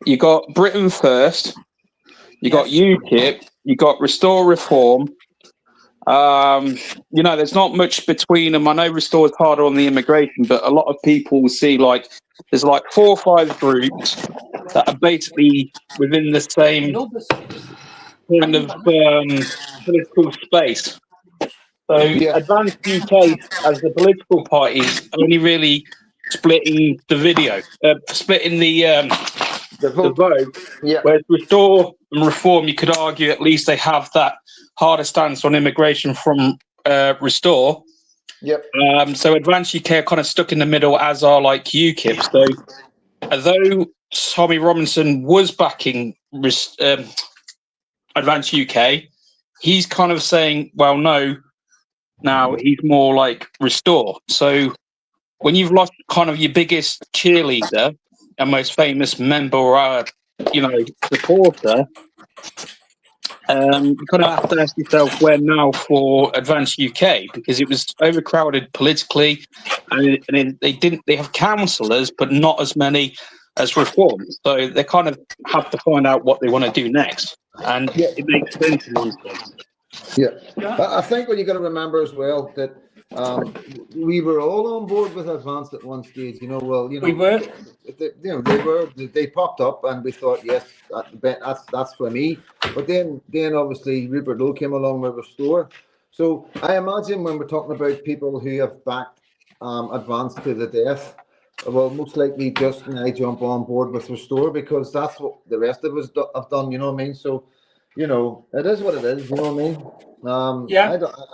You got Britain First, you got UKIP, you got Restore Reform. You know, there's not much between them. I know Restore is harder on the immigration, but a lot of people will see like there's like 4 or 5 groups that are basically within the same kind of political space. So Advance UK as the political party is only really splitting the video, splitting the vote. Whereas Restore and Reform, you could argue at least they have that harder stance on immigration from Restore. So Advance UK are kind of stuck in the middle, as are like UKIP. So although Tommy Robinson was backing Advance UK, he's kind of saying, well, no, now he's more like Restore. So when you've lost kind of your biggest cheerleader and most famous member or supporter, you kind of have to ask yourself where now for Advance UK, because it was overcrowded politically, and they have councillors, but not as many as Reform. So they kind of have to find out what they want to do next, and it makes sense in these cases. But I think what you got to remember as well that we were all on board with Advance at one stage. You know, well, you know, we were. They popped up, and we thought, yes, that's for me. But then obviously Rupert Lowe came along with Restore. So I imagine when we're talking about people who have backed Advance to the death, well, most likely Justin and I jump on board with Restore, because that's what the rest of us have done. You know what I mean? So, you know, it is what it is. You know what I mean?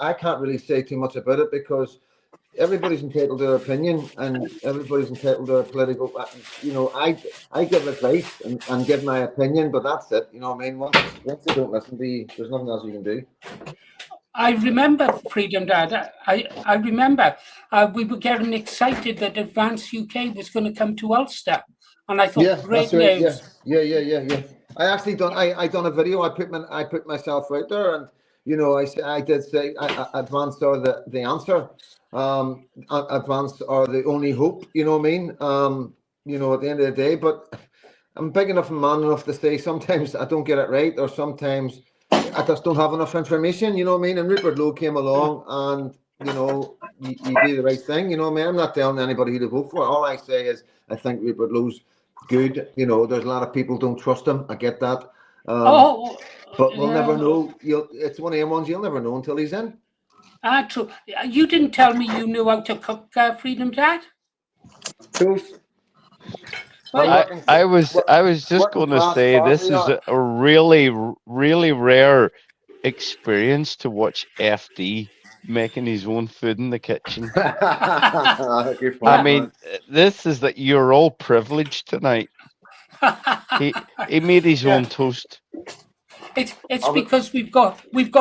I can't really say too much about it, because everybody's entitled to their opinion, and everybody's entitled to their political. You know, I give advice and give my opinion, but that's it. You know what I mean? Once they don't listen to you, there's nothing else you can do. I remember, Freedom Dad, I remember we were getting excited that Advance UK was going to come to Ulster, and I thought, great news. Yeah. I actually done a video. I put myself out there, and you know, I did say Advance are the answer. Advance are the only hope. You know what I mean? You know, at the end of the day, but I'm big enough and man enough to say sometimes I don't get it right, or sometimes I just don't have enough information. You know what I mean? And Rupert Lowe came along, and you know, you do the right thing. You know what I mean? I'm not telling anybody who to vote for. All I say is I think Rupert Lowe's good. You know, there's a lot of people don't trust him. I get that. But we'll never know. It's one of them ones you'll never know until he's in. True. You didn't tell me you knew how to cook, Freedom Dad? Toast. I was just going to say this is a really rare experience to watch FD making his own food in the kitchen. I mean, this is that you're all privileged tonight. He made his own toast. It's because we've got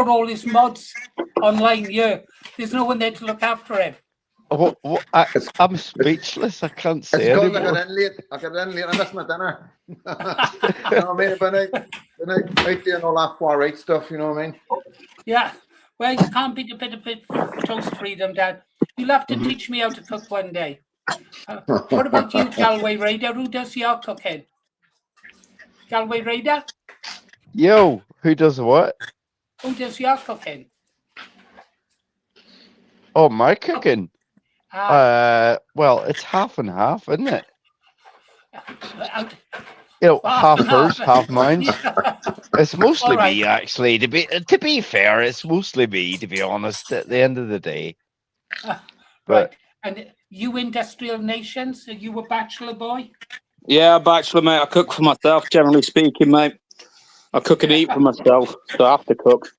all his mods online here. There's no one there to look after him. I'm speechless. I can't say It's because anymore. I got in late. I missed my dinner. You know what I mean? But out doing all that far right stuff. You know what I mean? Yeah. Well, you can't beat a bit of toast freedom, Dad. You'll have to teach me how to cook one day. What about you, Galway Raider? Who does your cooking? Galway Raider? Yo, who does what? Who does your cooking? Oh, my cooking. Well, it's half and half, isn't it? Half hers, half mine. It's mostly me, actually. To be fair, it's mostly me. To be honest, at the end of the day. Right. And you industrial nations? Are you a bachelor boy? Yeah, bachelor, mate. I cook for myself, generally speaking, mate. I cook and eat for myself, so I have to cook.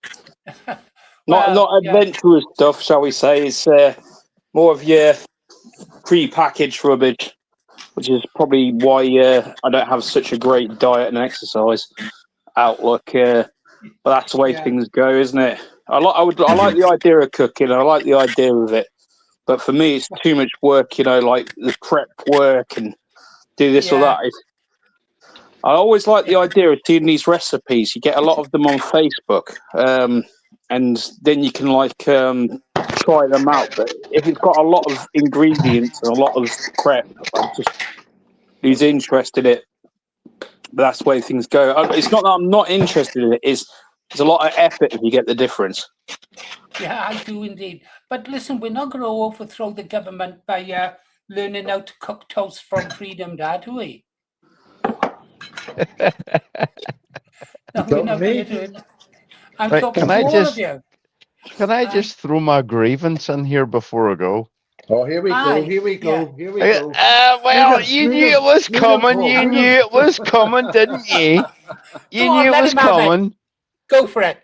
Not adventurous stuff, shall we say. It's more of your pre-packaged rubbish, which is probably why I don't have such a great diet and exercise outlook. But that's the way things go, isn't it? I like the idea of cooking. I like the idea of it. But for me, it's too much work, like the prep work and do this or that. I always like the idea of seeing these recipes. You get a lot of them on Facebook, and then you can try them out. But if it's got a lot of ingredients and a lot of prep, I just lose interest in it. But that's the way things go. It's not that I'm not interested in it. It's a lot of effort if you get the difference. Yeah, I do indeed. But listen, we're not going to overthrow the government by learning how to cook toast from freedom, Dad, are we? No, we're not going to do it. I'm talking to all of you. Can I just throw my grievance in here before I go? Oh, here we go. Here we go. Yeah. Here we go. Well, you knew it was coming. You knew it was coming, didn't you? You Go on, knew it let was him have it. coming. Go for it.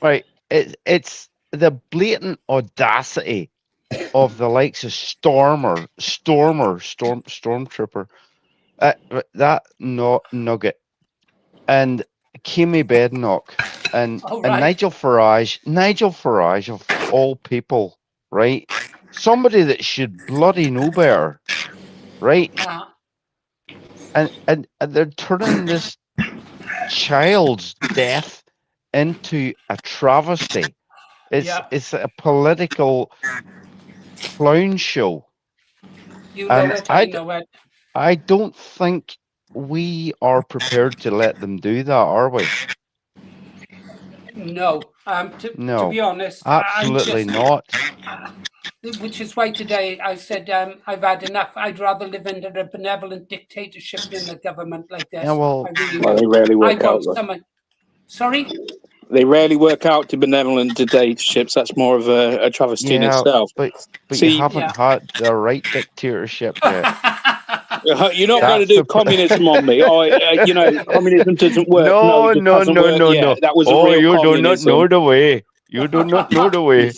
Right. It's the blatant audacity of the likes of Stormtrooper, that nugget, and Kimi Badenoch, and Nigel Farage of all people, right? Somebody that should bloody know better, right? And they're turning this child's death into a travesty. It's a political clown show. You know it, I know it. I don't think we are prepared to let them do that, are we? No. To be honest, absolutely not. Which is why today I said I've had enough. I'd rather live under a benevolent dictatorship than a government like this. Yeah, well, they rarely work out. Sorry? They rarely work out to benevolent dictatorships. That's more of a travesty in itself. But you haven't had the right dictatorship yet. You're not going to do communism on me. Communism doesn't work. No. That was a real you do not communism. know the way. You do not know the way.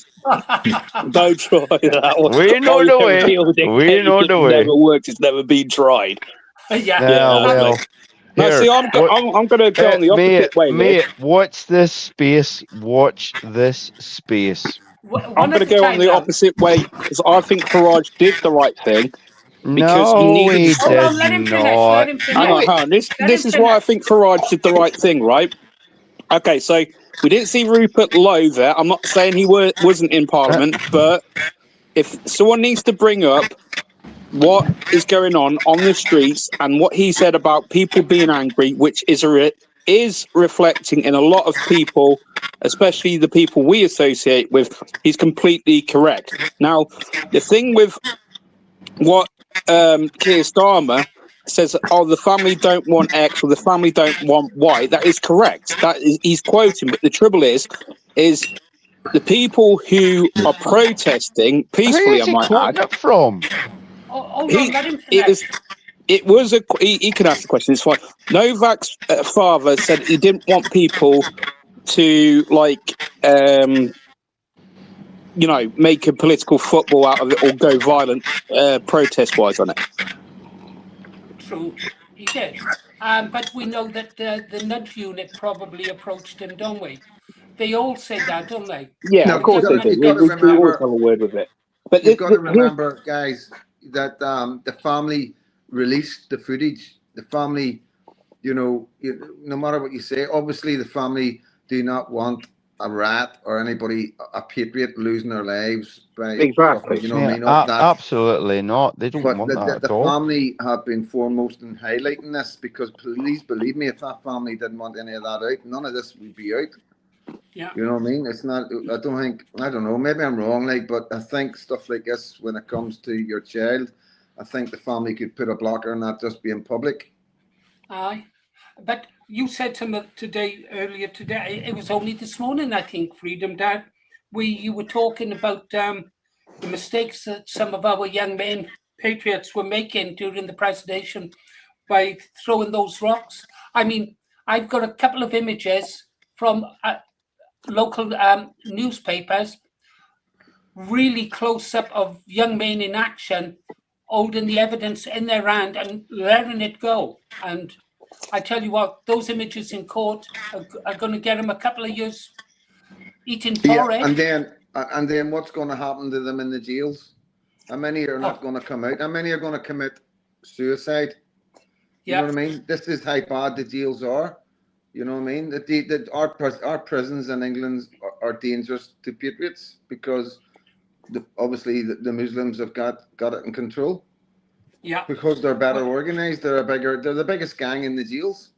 Don't try that one. We know the way. We know the way. It never worked. It's never been tried. Well. Now, see, I'm going to go on the opposite way. Mate, watch this space. Watch this space. I'm going to go on the opposite way because I think Farage did the right thing. Because he did not. Hang on. This is why I think Farage did the right thing, right? Okay, so we didn't see Rupert Lowe there. I'm not saying he wasn't in Parliament, but if someone needs to bring up what is going on the streets and what he said about people being angry, which is reflecting in a lot of people, especially the people we associate with, he's completely correct. Now, the thing with what Keir Starmer says, the family don't want X or the family don't want Y, that is correct. He's quoting, but the trouble is the people who are protesting peacefully, I might add. From? it was a. He can ask the question. It's fine. Novak's father said he didn't want people to make a political football out of it or go violent protest-wise on it. True, he did. But we know that the nudge unit probably approached him, don't we? They all say that, don't they? Yeah, of course they do. We always have a word with it. But you've got to remember, guys, that the family released the footage. The family, no matter what you say, obviously the family do not want a rat or anybody, a patriot, losing their lives by exactly. You know what I mean? Absolutely not. They don't want that the at all. family have been foremost in highlighting this because please believe me, if that family didn't want any of that out, none of this would be out. Yeah. You know what I mean? It's not. I don't know. Maybe I'm wrong, but I think stuff like this, when it comes to your child, I think the family could put a blocker on that just being public. Aye, but you said to me earlier today, it was only this morning, I think, Freedom Dad, you were talking about the mistakes that some of our young men, patriots, were making during the presentation by throwing those rocks. I mean, I've got a couple of images from local newspapers, really close up of young men in action, holding the evidence in their hand and letting it go. And I tell you what, those images in court are going to get them a couple of years eating porridge. And then what's going to happen to them in the jails? How many are not going to come out? How many are going to commit suicide? You know what I mean? This is how bad the jails are. You know what I mean? Our prisons in England are dangerous to patriots because obviously the Muslims have got it in control. Yeah. Because they're better organized. They're the biggest gang in the jails.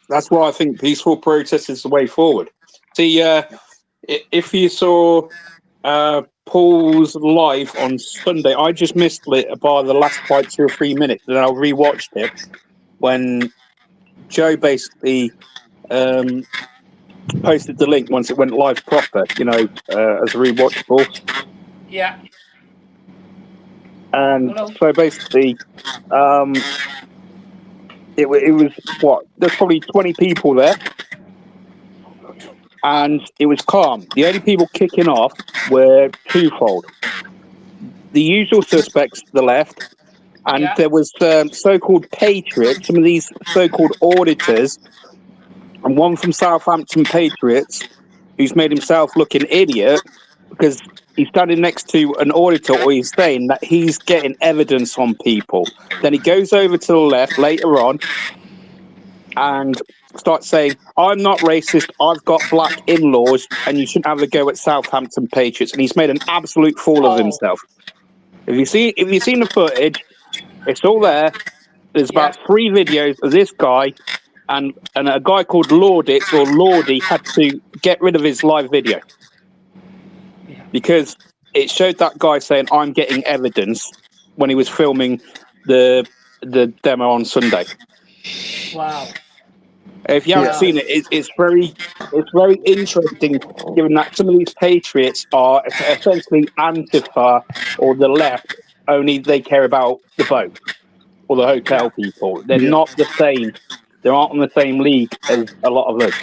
That's why I think peaceful protest is the way forward. See, if you saw Paul's live on Sunday, I just missed it by the last 2 or 3 minutes, and I rewatched it when Joe basically posted the link once it went live proper, as a rewatchable. Yeah. And so basically, it was what? There's probably 20 people there, and it was calm. The only people kicking off were twofold: the usual suspects to the left, and there was so-called patriots, some of these so-called auditors, and one from Southampton Patriots, who's made himself look an idiot because he's standing next to an auditor, or he's saying that he's getting evidence on people. Then he goes over to the left later on and starts saying, I'm not racist, I've got black in-laws, and you shouldn't have a go at Southampton Patriots. And he's made an absolute fool of himself. If you've seen the footage, it's all there. There's about 3 videos of this guy, and a guy called Lauditz or Lordy had to get rid of his live video. Because it showed that guy saying, I'm getting evidence, when he was filming the demo on Sunday. Wow. If you haven't seen it, it's very interesting, given that some of these patriots are essentially Antifa or the left, only they care about the boat or the hotel people. They're not the same. They aren't in the same league as a lot of us.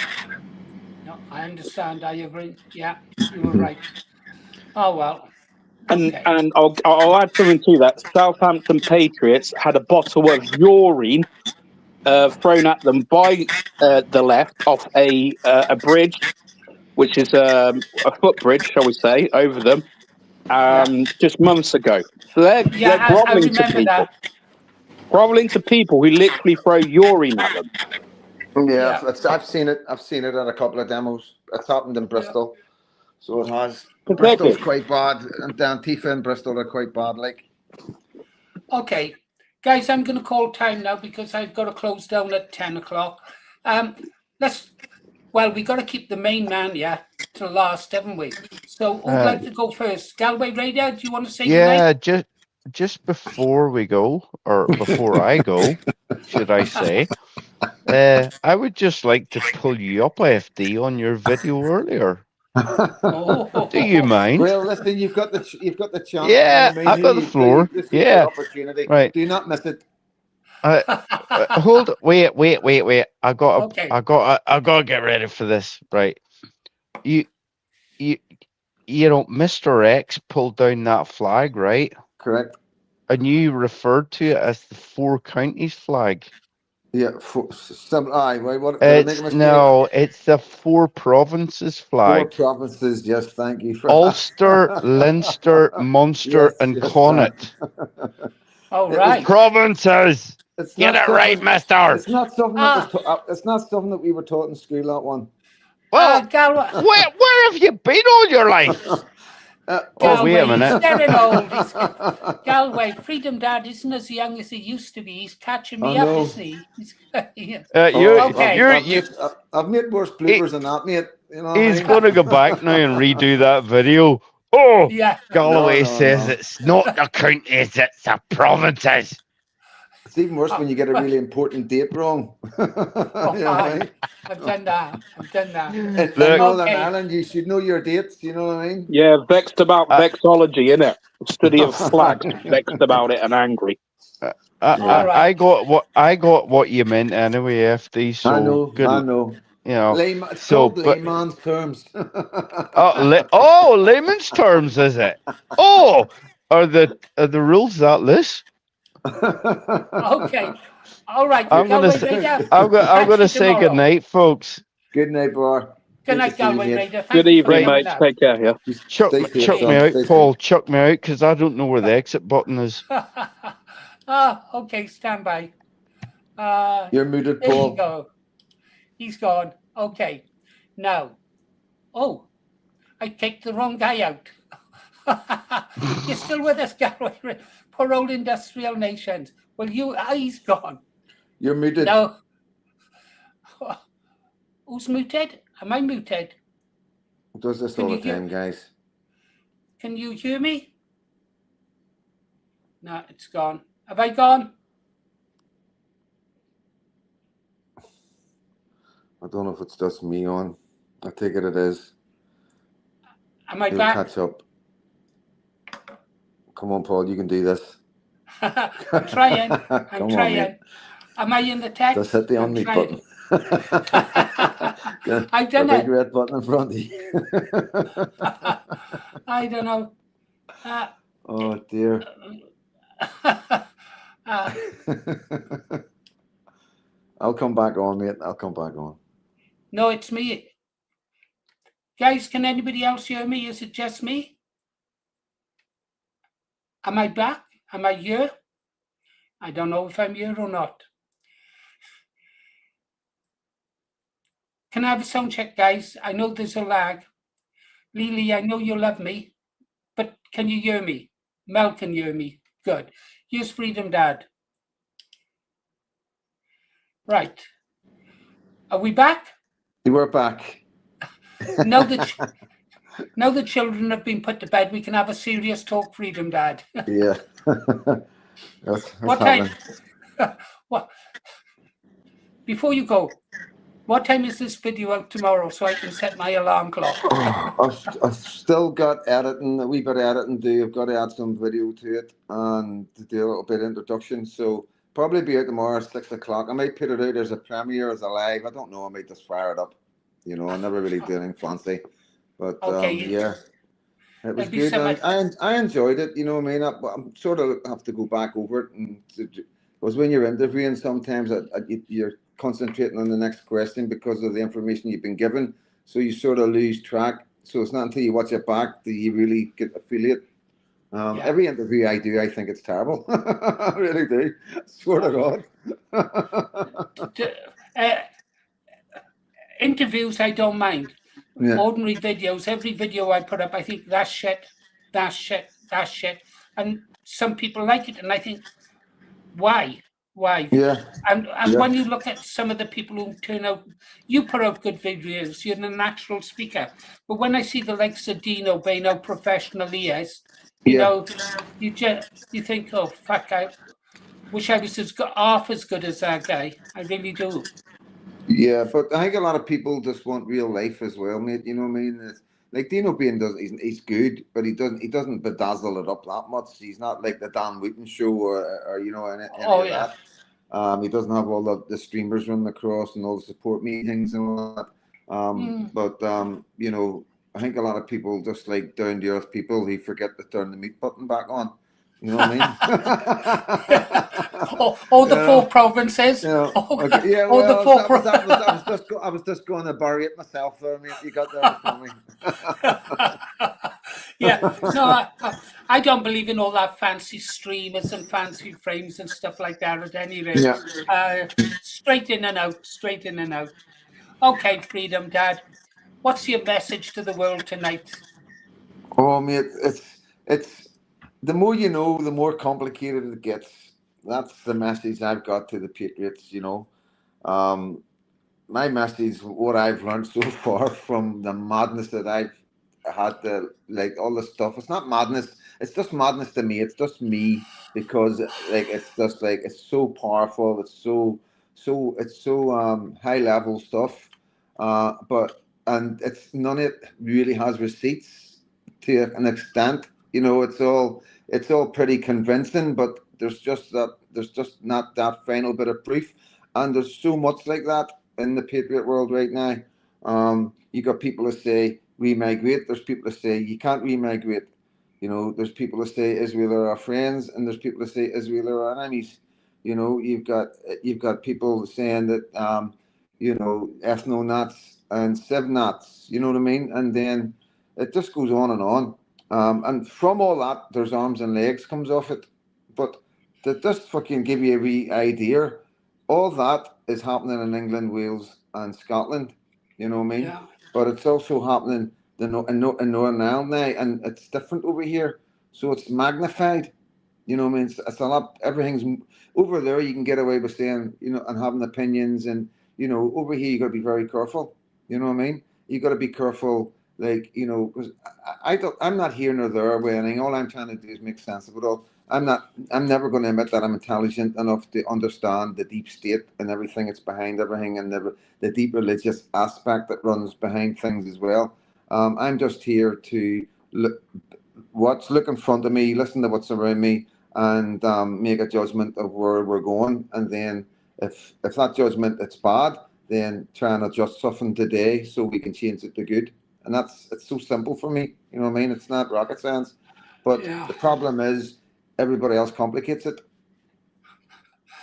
No, I understand. I agree. Yeah, you were right. Oh, well. And I'll add something to that. Southampton Patriots had a bottle of urine thrown at them by the left off a bridge, which is a footbridge, shall we say, over them, just months ago. So they're groveling to people. Groveling to people who literally throw urine at them. Yeah, I've seen it. I've seen it at a couple of demos. It's happened in Bristol, so it has. Bristol's quite bad, and Antifa in Bristol are quite bad. Okay, guys, I'm going to call time now because I've got to close down at 10 o'clock. We got to keep the main man, to last, haven't we? So who'd like to go first? Galway Radar, do you want to say goodnight? Just before we go, or before I go, should I say, I would just like to pull you up, FD, on your video earlier. Do you mind? Well, listen, you've got the chance. Yeah, I've got the floor. This is your opportunity. Right. Do not miss it. Wait. I got Okay. to get ready for this. Right. You, Mr. X pulled down that flag, right? Correct. And you referred to it as the Four Counties flag. Yeah. Aye. Right. What? Did I make a mistake? No, it's the Four Provinces Four flag. provinces. Yes. Thank you. Ulster, Leinster, Munster, and Connaught. All It was right. Provinces. It's Get not it right, something. mister. It's not something that was. It's not something that we were taught in school. That one. Well, Galway. where have you been all your life? Oh, wait a Galway, minute. he's getting old. Galway, Freedom Dad isn't as young as he used to be. He's catching me I up, know. isn't he? Okay. I've made worse bloopers than that, mate. You know what I He's mean? going to go back now and redo that video. Oh, yeah. Galloway No, says no. it's not the counties, it's the provinces. It's even worse when you get a really important date wrong. You know, right? I've done that. In Northern Ireland, you should know your dates. You know what I mean? Yeah, vexed about vexology, innit? Study of flags, vexed about it and angry. I got what you meant anyway, FD. So I know. good, I know. You know, It's called layman's terms. Layman's terms, is it? Oh, are the rules that list? Okay. All right. I'm gonna say good night, folks. Good night, Bar. Good night, Galway Raider. Good evening, mate. Take care. Yeah. Chuck me out, Paul. Chuck me out because I don't know where the exit button is. Okay. Stand by. You're muted, There Paul. you go. He's gone. Okay. Now. Oh, I kicked the wrong guy out. You're still with us, Galway. Poor old industrial nations. Well, he's gone. You're muted. No. Who's muted? Am I muted? It does this all the time, guys. Can you hear me? No, it's gone. Have I gone? I don't know if it's just me on. I take it is. Am I He'll back? catch up. Come on, Paul. You can do this. I'm trying. Come trying. on, mate. Am I in the text? Just hit the unmute button. I've done the it. big red button in front of you. I don't know. Oh dear. I'll come back on, mate. I'll come back on. No, it's me. Guys, can anybody else hear me? Is it just me? Am I back? Am I here? I don't know if I'm here or not. Can I have a sound check, guys? I know there's a lag. Lily, I know you love me, but can you hear me? Mel can hear me. Good. Here's Freedom Dad. Right. Are we back? We're back. Now the children have been put to bed, we can have a serious talk, Freedom Dad. Yeah. that's What time? What? Before you go, what time is this video out tomorrow so I can set my alarm clock? I've still got editing, a wee bit of editing to do. I've got to add some video to it and to do a little bit of introduction. So probably be out tomorrow at 6 o'clock. I might put it out as a premiere, as a live. I don't know. I might just fire it up. You know, I never really do anything fancy. But yeah, it was good. I enjoyed it. You know what I mean? I'm sort of have to go back over it. And because when you're interviewing, sometimes you're concentrating on the next question because of the information you've been given. So you sort of lose track. So it's not until you watch it back that you really get to feel it. Every interview I do, I think it's terrible. I really do. I swear to God. Interviews, I don't mind. Yeah. Ordinary videos, every video I put up, I think that's shit. And some people like it, and I think, why? Yeah. And when you look at some of the people who turn out, you put out good videos, you're a natural speaker. But when I see the likes of Dino being how professional he is, you know, you think, oh, fuck, I wish I was half as good as that guy. I really do. Yeah, but I think a lot of people just want real life as well, mate. You know what I mean? It's, like Dino Bain he's good, but he doesn't bedazzle it up that much. He's not like the Dan Wheaton show or you know, any of that. He doesn't have all the streamers running across and all the support meetings and all that. But you know, I think a lot of people, just like down to earth people, they forget to turn the mute button back on. You know what I mean? Oh, the four provinces. Yeah. Oh, Okay. Yeah. oh, the Well, four I was just going to bury it myself there, mate. You got there before me. Yeah, no, I don't believe in all that fancy streamers and fancy frames and stuff like that at any rate. Yeah. Straight in and out, straight in and out. Okay, Freedom Dad, what's your message to the world tonight? Oh, mate, it's the more you know, the more complicated it gets. That's the message I've got to the Patriots. You know, my message, what I've learned so far from the madness that I've had to, like, all this stuff. It's not madness. It's just madness to me. It's just me, because like it's just like it's so powerful. It's so high level stuff. But and it's none of it really has receipts to an extent. You know, it's all pretty convincing, but there's just not that final bit of proof. And there's so much like that in the Patriot world right now. You got people that say remigrate. There's people that say you can't remigrate. You know, there's people that say Israel are our friends, and there's people that say Israel are our enemies. You know, you've got people saying that you know, ethno-nats and sev-nats. You know what I mean? And then it just goes on and on. And from all that, there's arms and legs comes off it. But to just fucking give you a wee idea, all that is happening in England, Wales, and Scotland. You know what I mean? Yeah. But it's also happening in Northern Ireland now, and it's different over here. So it's magnified. You know what I mean? It's a lot. Everything's over there. You can get away with saying, you know, and having opinions, and you know, over here you got to be very careful. You know what I mean? You got to be careful. Like, you know, because I'm not here nor there with anything. All I'm trying to do is make sense of it all. I'm never going to admit that I'm intelligent enough to understand the deep state and everything that's behind everything, and the deep religious aspect that runs behind things as well. I'm just here to look in front of me, listen to what's around me, and make a judgment of where we're going. And then if that judgment it's bad, then try and adjust something today so we can change it to good. And it's so simple for me. You know what I mean? It's not rocket science. But Yeah. the problem is everybody else complicates it.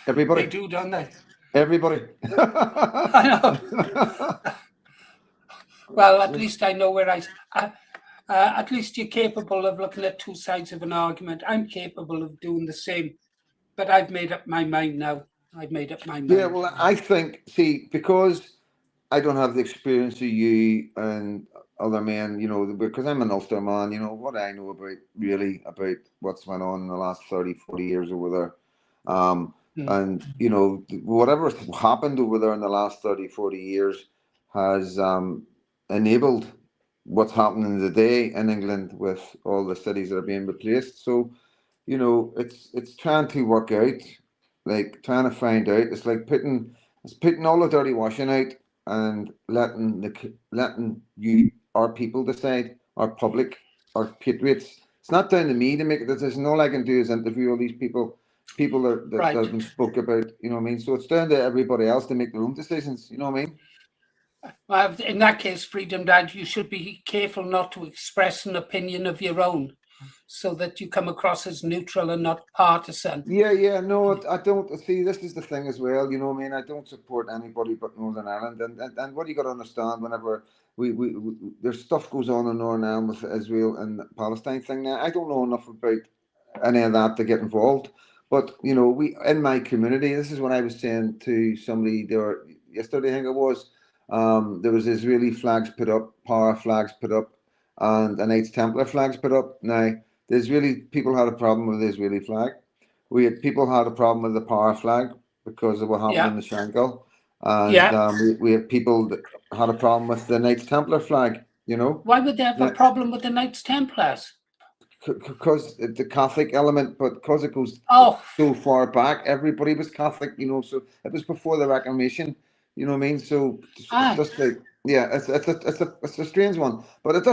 Everybody. They do, don't they? Everybody. I know. Well, at least I know where at least you're capable of looking at two sides of an argument. I'm capable of doing the same, but I've made up my mind now. I've made up my mind. Yeah, well, I think, see, because I don't have the experience of you and other men, you know, because I'm an Ulster man, you know, what I know about what's went on in the last 30, 40 years over there. And, you know, whatever's happened over there in the last 30, 40 years has enabled what's happening today in England with all the cities that are being replaced. So, you know, it's trying to work out, like trying to find out. It's like putting all the dirty washing out and letting our people decide, our public, our patriots. It's not down to me to make a decision. All I can do is interview all these people that have been spoke about. You know what I mean? So it's down to everybody else to make their own decisions. You know what I mean? Well, in that case, Freedom Dad, you should be careful not to express an opinion of your own, so that you come across as neutral and not partisan. Yeah, no, I don't. See, this is the thing as well, you know what I mean? I don't support anybody but Northern Ireland. And what you got to understand, whenever we there's stuff goes on in Northern Ireland with Israel and Palestine thing now, I don't know enough about any of that to get involved. But, you know, we in my community, this is what I was saying to somebody there yesterday, I think it was, there was Israeli flags put up, power flags put up, and Knights Templar flags put up. Now, the Israeli people had a problem with the Israeli flag. People had a problem with the power flag because of what happened in the Shankill. And we had people that had a problem with the Knights Templar flag, you know. Why would they have a problem with the Knights Templars? Because the Catholic element, but because it goes so far back, everybody was Catholic, you know, so it was before the Reformation, you know what I mean? So it's just like, yeah, it's a strange one, but it's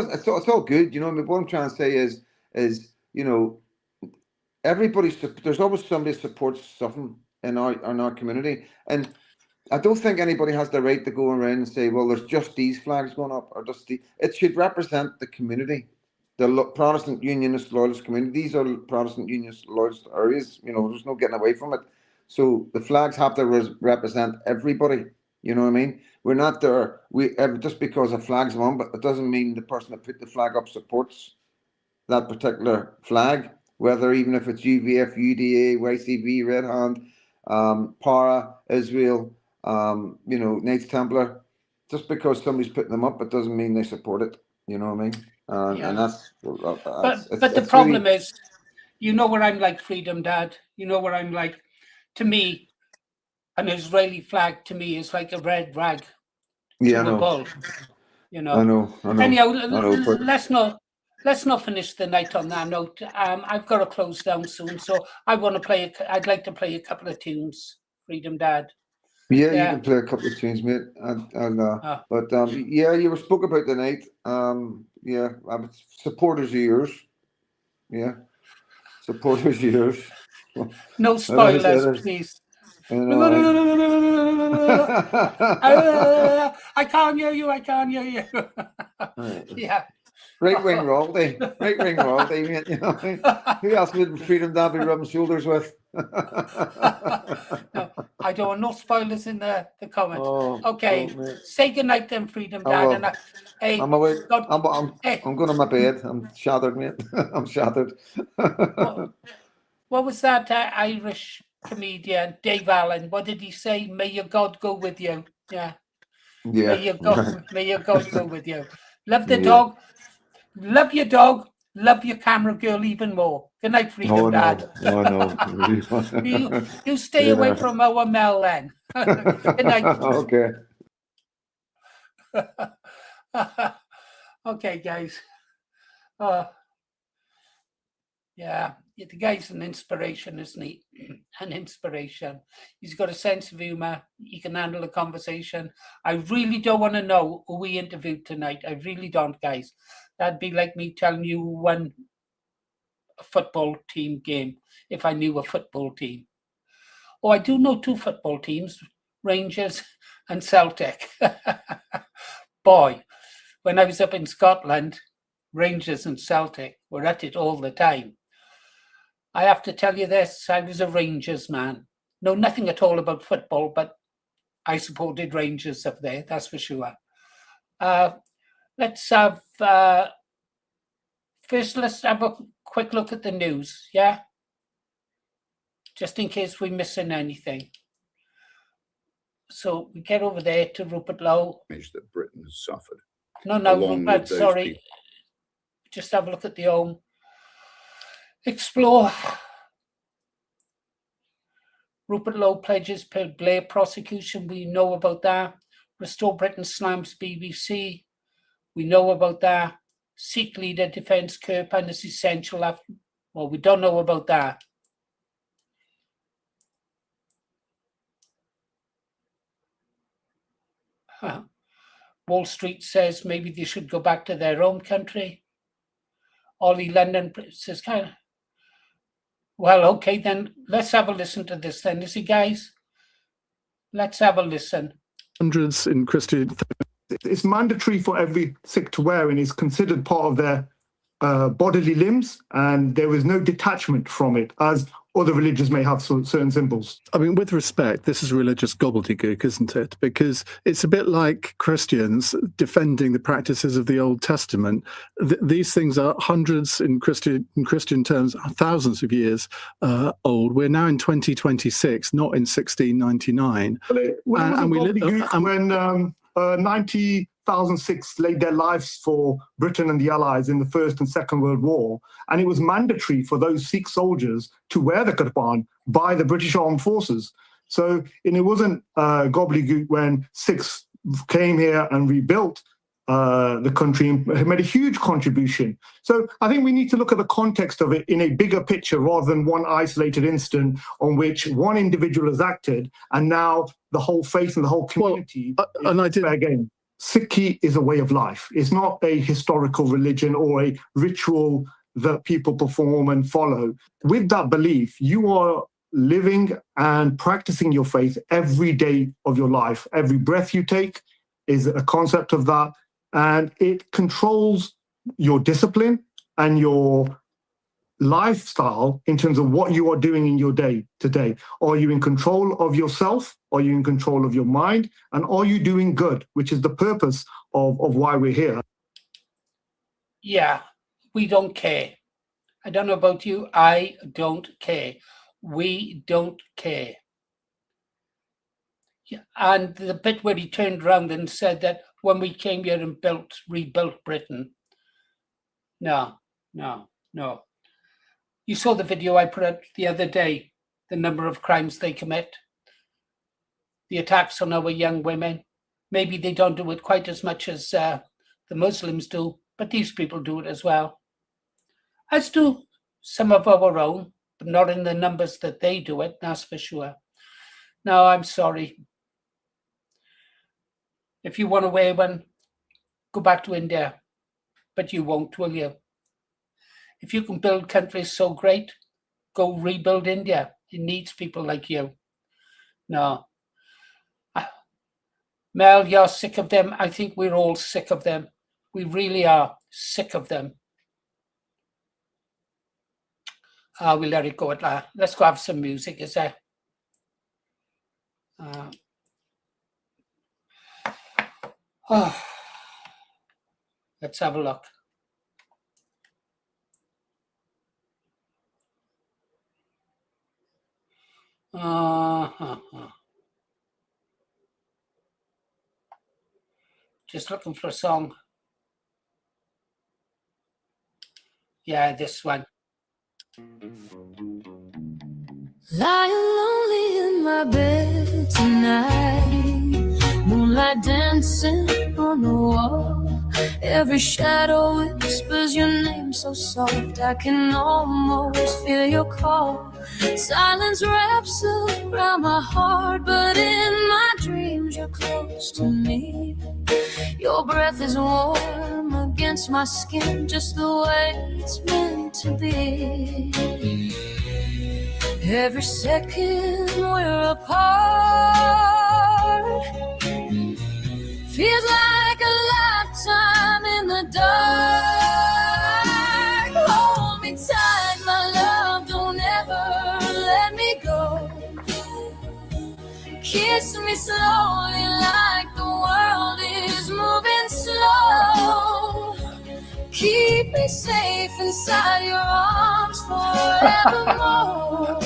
all good, you know what I mean? What I'm trying to say is, you know, there's always somebody that supports something in our community. And I don't think anybody has the right to go around and say, well, there's just these flags going up, or just it should represent the community, the Protestant Unionist Loyalist community. These are Protestant Unionist Loyalist areas. You know, there's no getting away from it. So the flags have to represent everybody. You know what I mean? We're not there. Just because a flag's on, but it doesn't mean the person that put the flag up supports that particular flag. Whether even if it's UVF, UDA, YCV, Red Hand, Para, Israel, you know, Knights Templar. Just because somebody's putting them up, it doesn't mean they support it. You know what I mean? And that's. But the problem is, you know where I'm like, Freedom Dad. You know where I'm like. To me, an Israeli flag to me is like a red rag to a bull. You know. I know. Anyhow, but let's not finish the night on that note. I've got to close down soon, so I'd like to play a couple of tunes, Freedom Dad. Yeah, you can play a couple of tunes, mate. But yeah, you were spoke about tonight. Yeah, supporters of yours. Yeah, supporters of yours. No spoilers, please. I can't hear you. Yeah. Right wing royalty, mate. You know, who else would Freedom Dad be rubbing shoulders with? No, I don't want no spoilers in the comments. Okay, say goodnight then, Freedom Dad. And I'm awake. I'm going to my bed. I'm shattered, mate. I'm shattered. What was that Irish comedian, Dave Allen? What did he say? May your God go with you. Yeah. May your God go with you. Love the dog. Love your dog. Love your camera girl even more. Good night, Freedom Dad. No. You stay away from our Mel then. Good night. Okay. Okay, guys. Yeah, the guy's an inspiration, isn't he? An inspiration. He's got a sense of humor. He can handle a conversation. I really don't want to know who we interviewed tonight. I really don't, guys. That'd be like me telling you who won a football team game if I knew a football team. Oh, I do know two football teams, Rangers and Celtic. Boy, when I was up in Scotland, Rangers and Celtic were at it all the time. I have to tell you this, I was a Rangers man. Know nothing at all about football, but I supported Rangers up there, that's for sure. Let's have, first let's have a quick look at the news, yeah? Just in case we're missing anything. So we get over there to Rupert Lowe. That Britain has suffered. No, Rupert, sorry. People. Just have a look at the home. Explore. Rupert Lowe pledges Blair prosecution. We know about that. Restore Britain slams BBC. We know about that. Sikh leader defends Kirpan as essential. Well, we don't know about that. Wall Street says maybe they should go back to their own country. Ollie London says, well, okay, then let's have a listen to this then, is he, guys? Let's have a listen. Hundreds in Christian. It's mandatory for every Sikh to wear and is considered part of their bodily limbs, and there is no detachment from it, as other religions may have certain symbols. I mean, with respect, this is religious gobbledygook, isn't it? Because it's a bit like Christians defending the practices of the Old Testament. These things are hundreds, in Christian terms, thousands of years old. We're now in 2026, not in 1699. When 90,000 Sikhs laid their lives for Britain and the Allies in the First and Second World War, and it was mandatory for those Sikh soldiers to wear the kirpan by the British Armed Forces. So it wasn't gobbledygook when Sikhs came here and rebuilt the country and made a huge contribution. So I think we need to look at the context of it in a bigger picture rather than one isolated incident on which one individual has acted and now the whole faith and the whole community fair game. Sikhi is a way of life. It's not a historical religion or a ritual that people perform and follow. With that belief, you are living and practicing your faith every day of your life. Every breath you take is a concept of that, and it controls your discipline and your lifestyle in terms of what you are doing in your day today. Are you in control of yourself? Are you in control of your mind? And are you doing good, which is the purpose of why we're here? Yeah, we don't care. I don't know about you. I don't care. We don't care. Yeah, and the bit where he turned around and said that when we came here and rebuilt Britain. No. You saw the video I put out the other day, the number of crimes they commit, the attacks on our young women. Maybe they don't do it quite as much as the Muslims do, but these people do it as well. As do some of our own, but not in the numbers that they do it, that's for sure. No, I'm sorry. If you want to wear one, go back to India, but you won't, will you? If you can build countries so great, go rebuild India. It needs people like you. No. Mel, you're sick of them. I think we're all sick of them. We really are sick of them. We'll let it go at that. Let's go have some music, is there? Let's have a look. Just looking for a song. Yeah, this one. Lying lonely in my bed tonight, moonlight dancing on the wall. Every shadow whispers your name so soft, I can almost feel your call. Silence wraps around my heart, but in my dreams you're close to me. Your breath is warm against my skin, just the way it's meant to be. Every second we're apart feels like a lifetime in the dark. Hold me tight, my love, don't ever let me go. Kiss me slowly like the world is moving slow. Keep me safe inside your arms forevermore.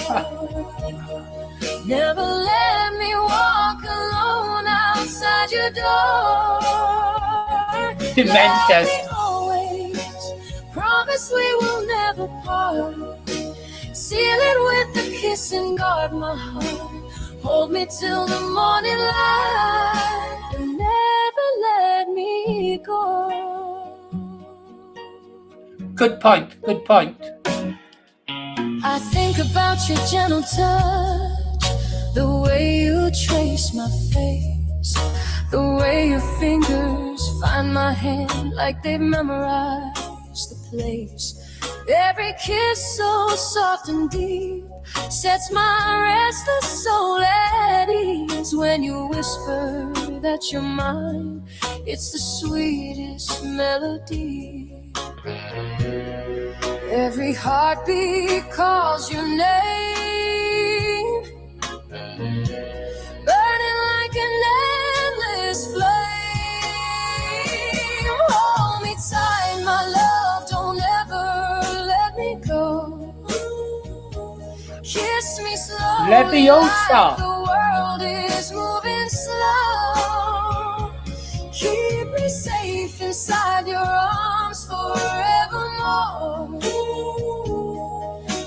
Never let me walk alone outside your door. Demented. Love me always. Promise we will never part. Seal it with a kiss and guard my heart. Hold me till the morning light and never let me go. Good point, good point. I think about your gentle touch, the way you trace my face, the way your fingers find my hand like they've memorized the place. Every kiss so soft and deep sets my restless soul at ease. When you whisper that you're mine, it's the sweetest melody. Every heartbeat calls your name, burning like an endless flame. Hold me tight, my love, don't ever let me go. Kiss me slowly like the world is moving slow. Keep me safe inside your arms forevermore.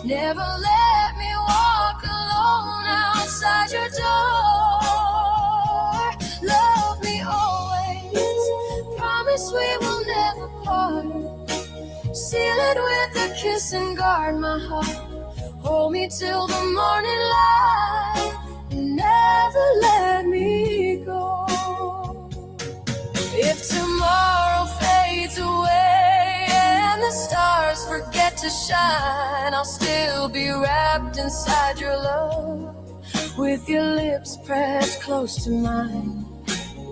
Never let me walk alone outside your door. Love me always. Promise we will never part. Seal it with a kiss and guard my heart. Hold me till the morning light and never let me go. If tomorrow fades away and the stars forget to shine, I'll still still be wrapped inside your love, with your lips pressed close to mine.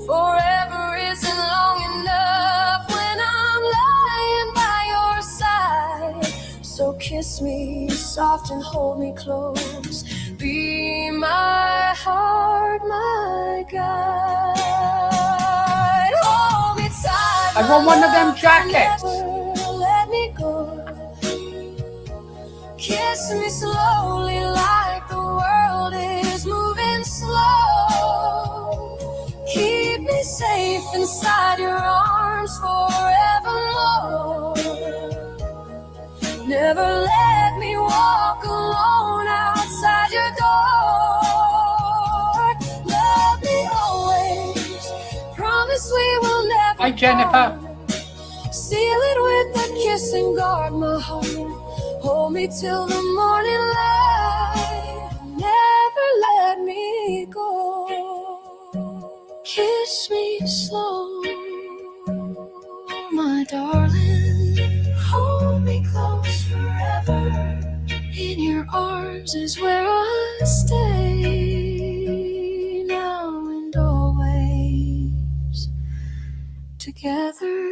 Forever isn't long enough when I'm lying by your side. So kiss me soft and hold me close. Be my heart, my guide. Hold me tight. I want one of them jackets. Never let me go. Kiss me slowly like the world is moving slow. Keep me safe inside your arms forevermore. Never let me walk alone outside your door. Love me always. Promise we will never. Hi, Jennifer. part. Seal it with a kiss and guard my heart. Hold me till the morning light. Never let me go. Kiss me slow, my darling. Hold me close forever. In your arms is where I stay now and always. Together.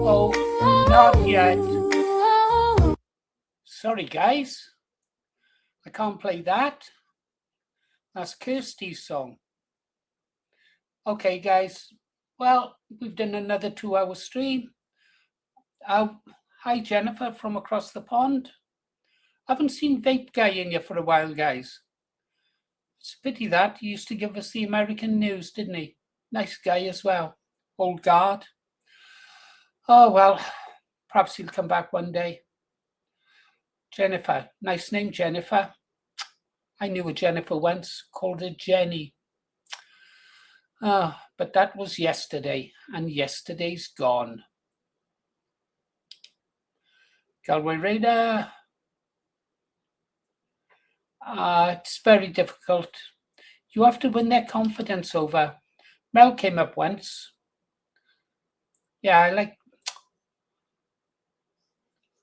Oh, not yet. Sorry, guys. I can't play that. That's Kirsty's song. Okay, guys. Well, we've done another 2-hour stream. Hi, Jennifer from across the pond. I haven't seen Vape Guy in here for a while, guys. It's a pity that. He used to give us the American news, didn't he? Nice guy as well. Old guard. Oh, well, perhaps he'll come back one day. Jennifer. Nice name, Jennifer. I knew a Jennifer once, called her Jenny. But that was yesterday, and yesterday's gone. Galway Raider. It's very difficult. You have to win their confidence over. Mel came up once. Yeah, I like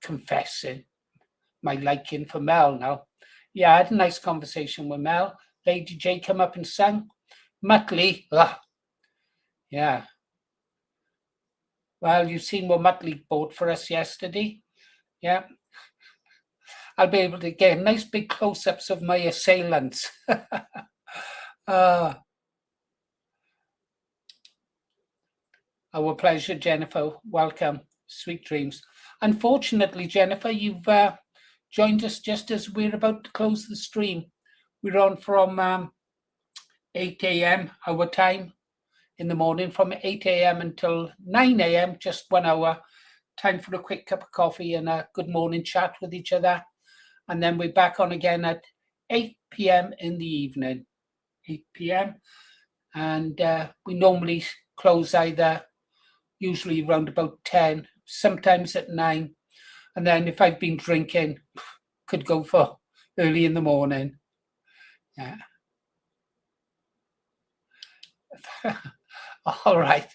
confessing my liking for Mel now. Yeah, I had a nice conversation with Mel. Lady J come up and sang. Muttley. Yeah. Well, you've seen what Muttley bought for us yesterday. Yeah. I'll be able to get nice big close-ups of my assailants. Our pleasure, Jennifer. Welcome. Sweet dreams. Unfortunately, Jennifer, you've joined us just as we're about to close the stream. We're on from 8 a.m. our time in the morning, from 8 a.m. until 9 a.m., just 1 hour. Time for a quick cup of coffee and a good morning chat with each other. And then we're back on again at 8 p.m. in the evening. 8 p.m. And we normally close either usually around about 10, sometimes at 9. And then if I've been drinking, could go for early in the morning. Yeah. All right.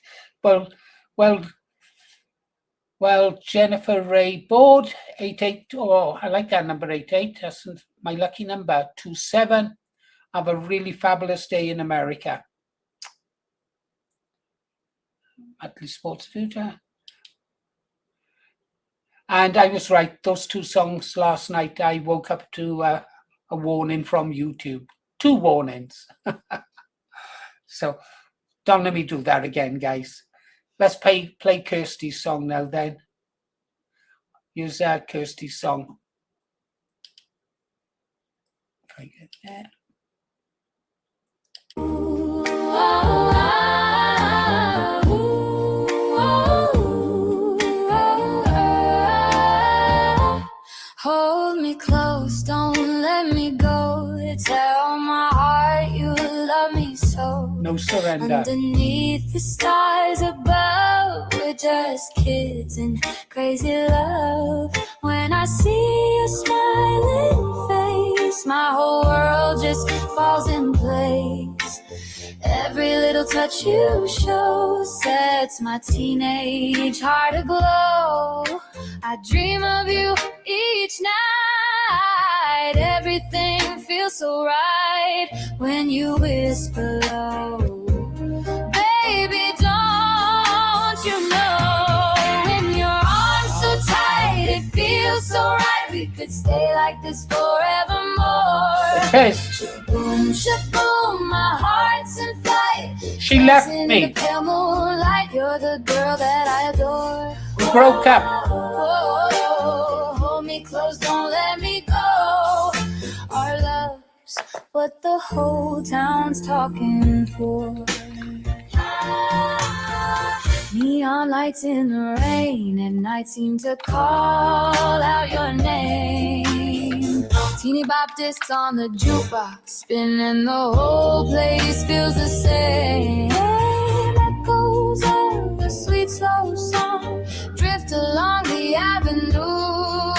Well, Jennifer Ray Board, 88. Oh, I like that number 88. That's my lucky number. 27. Have a really fabulous day in America. Atlee Sports Future. And I was right. Those 2 songs last night, I woke up to a warning from YouTube. 2 warnings. So don't let me do that again, guys. Let's play Kirsty's song now then. Use Kirsty's song. If I get there. Hold me close, don't let me go. Tell my heart you love me so. No surrender. Underneath the stars above, we're just kids in crazy love. When I see your smiling face my whole world just falls in place. Every little touch you show sets my teenage heart aglow. I dream of you each night. Everything feels so right when you whisper low. Baby, don't you know, in your arms so tight, it feels so right. We could stay like this forevermore. Okay. Shaboom, shaboom, my heart's in flight. She left Dancing in me. the pale moonlight, you're the girl that I adore. We broke up. Oh, hold me close, don't let me go. Our love's what the whole town's talking for. Neon lights in the rain at night seem to call out your name. Teeny bop discs on the jukebox, spinning, the whole place feels the same. Echoes of a sweet slow song drift along the avenue.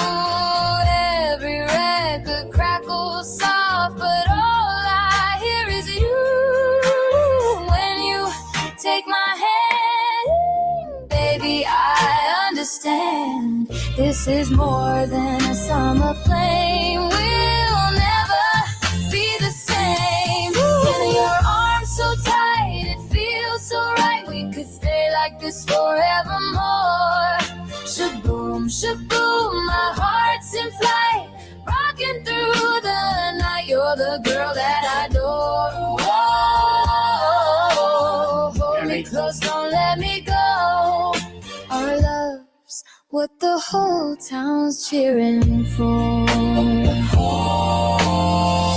Every record crackles soft, but all I hear is you. When you take my hand, baby, I understand. This is more than a summer flame. We'll never be the same. In your arms so tight, it feels so right. We could stay like this forevermore. Shaboom, shaboom, my heart's in flight. Rocking through the night, you're the girl that I adore. Whoa, hold me close, don't let me go. Our love's what the whole town's cheering for.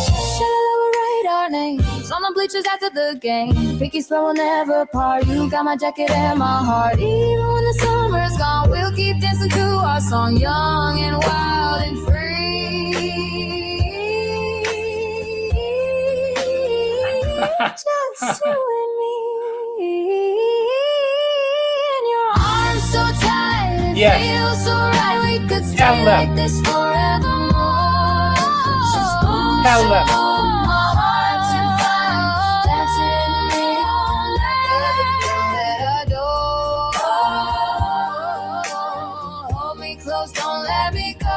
Shall we write our names on the bleachers after the game? Picky slow will never part. You got my jacket and my heart. Even when the summer's gone, we'll keep dancing to our song, young and wild and free. Just you and me. In your arms so tight, it feels so right. We could stay like this forevermore. Tell them. My heart's in fire, dancing in the moonlight. Every girl that I adore. Hold me close, don't let me go.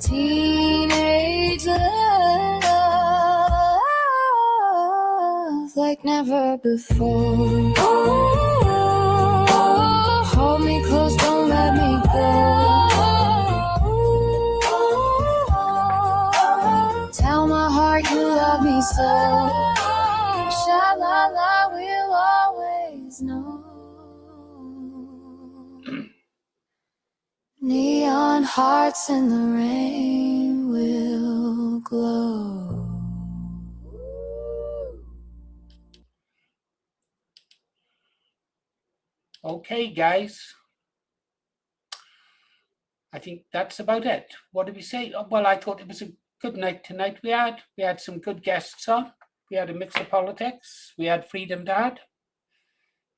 Teenage love like never before. Hold me close, don't let me go. Tell my heart you love me so. Sha-la-la, we'll always know. Neon hearts in the rain will glow. Okay, guys. I think that's about it. What did we say? Oh, well, I thought it was a good night tonight we had some good guests on. We had a mix of politics. We had Freedom Dad.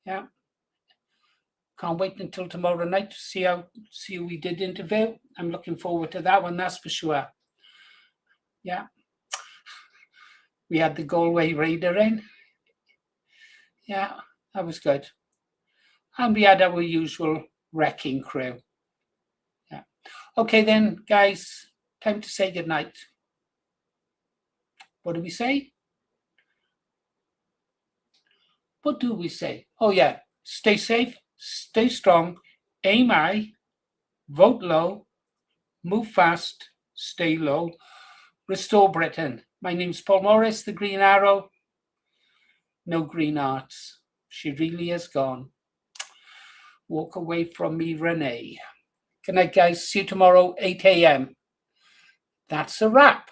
Yeah. Can't wait until tomorrow night to see who we did interview. I'm looking forward to that one, that's for sure. Yeah. We had the Galway Raider in. Yeah, that was good. And we had our usual wrecking crew. Yeah. Okay then, guys, time to say goodnight. What do we say? What do we say? Oh yeah, stay safe, stay strong, aim high, vote low, move fast, stay low, restore Britain. My name's Paul Morris, the Green Arrow. No green arts. She really is gone. Walk away from me, Renee. Good night, guys. See you tomorrow, 8 a.m. That's a wrap.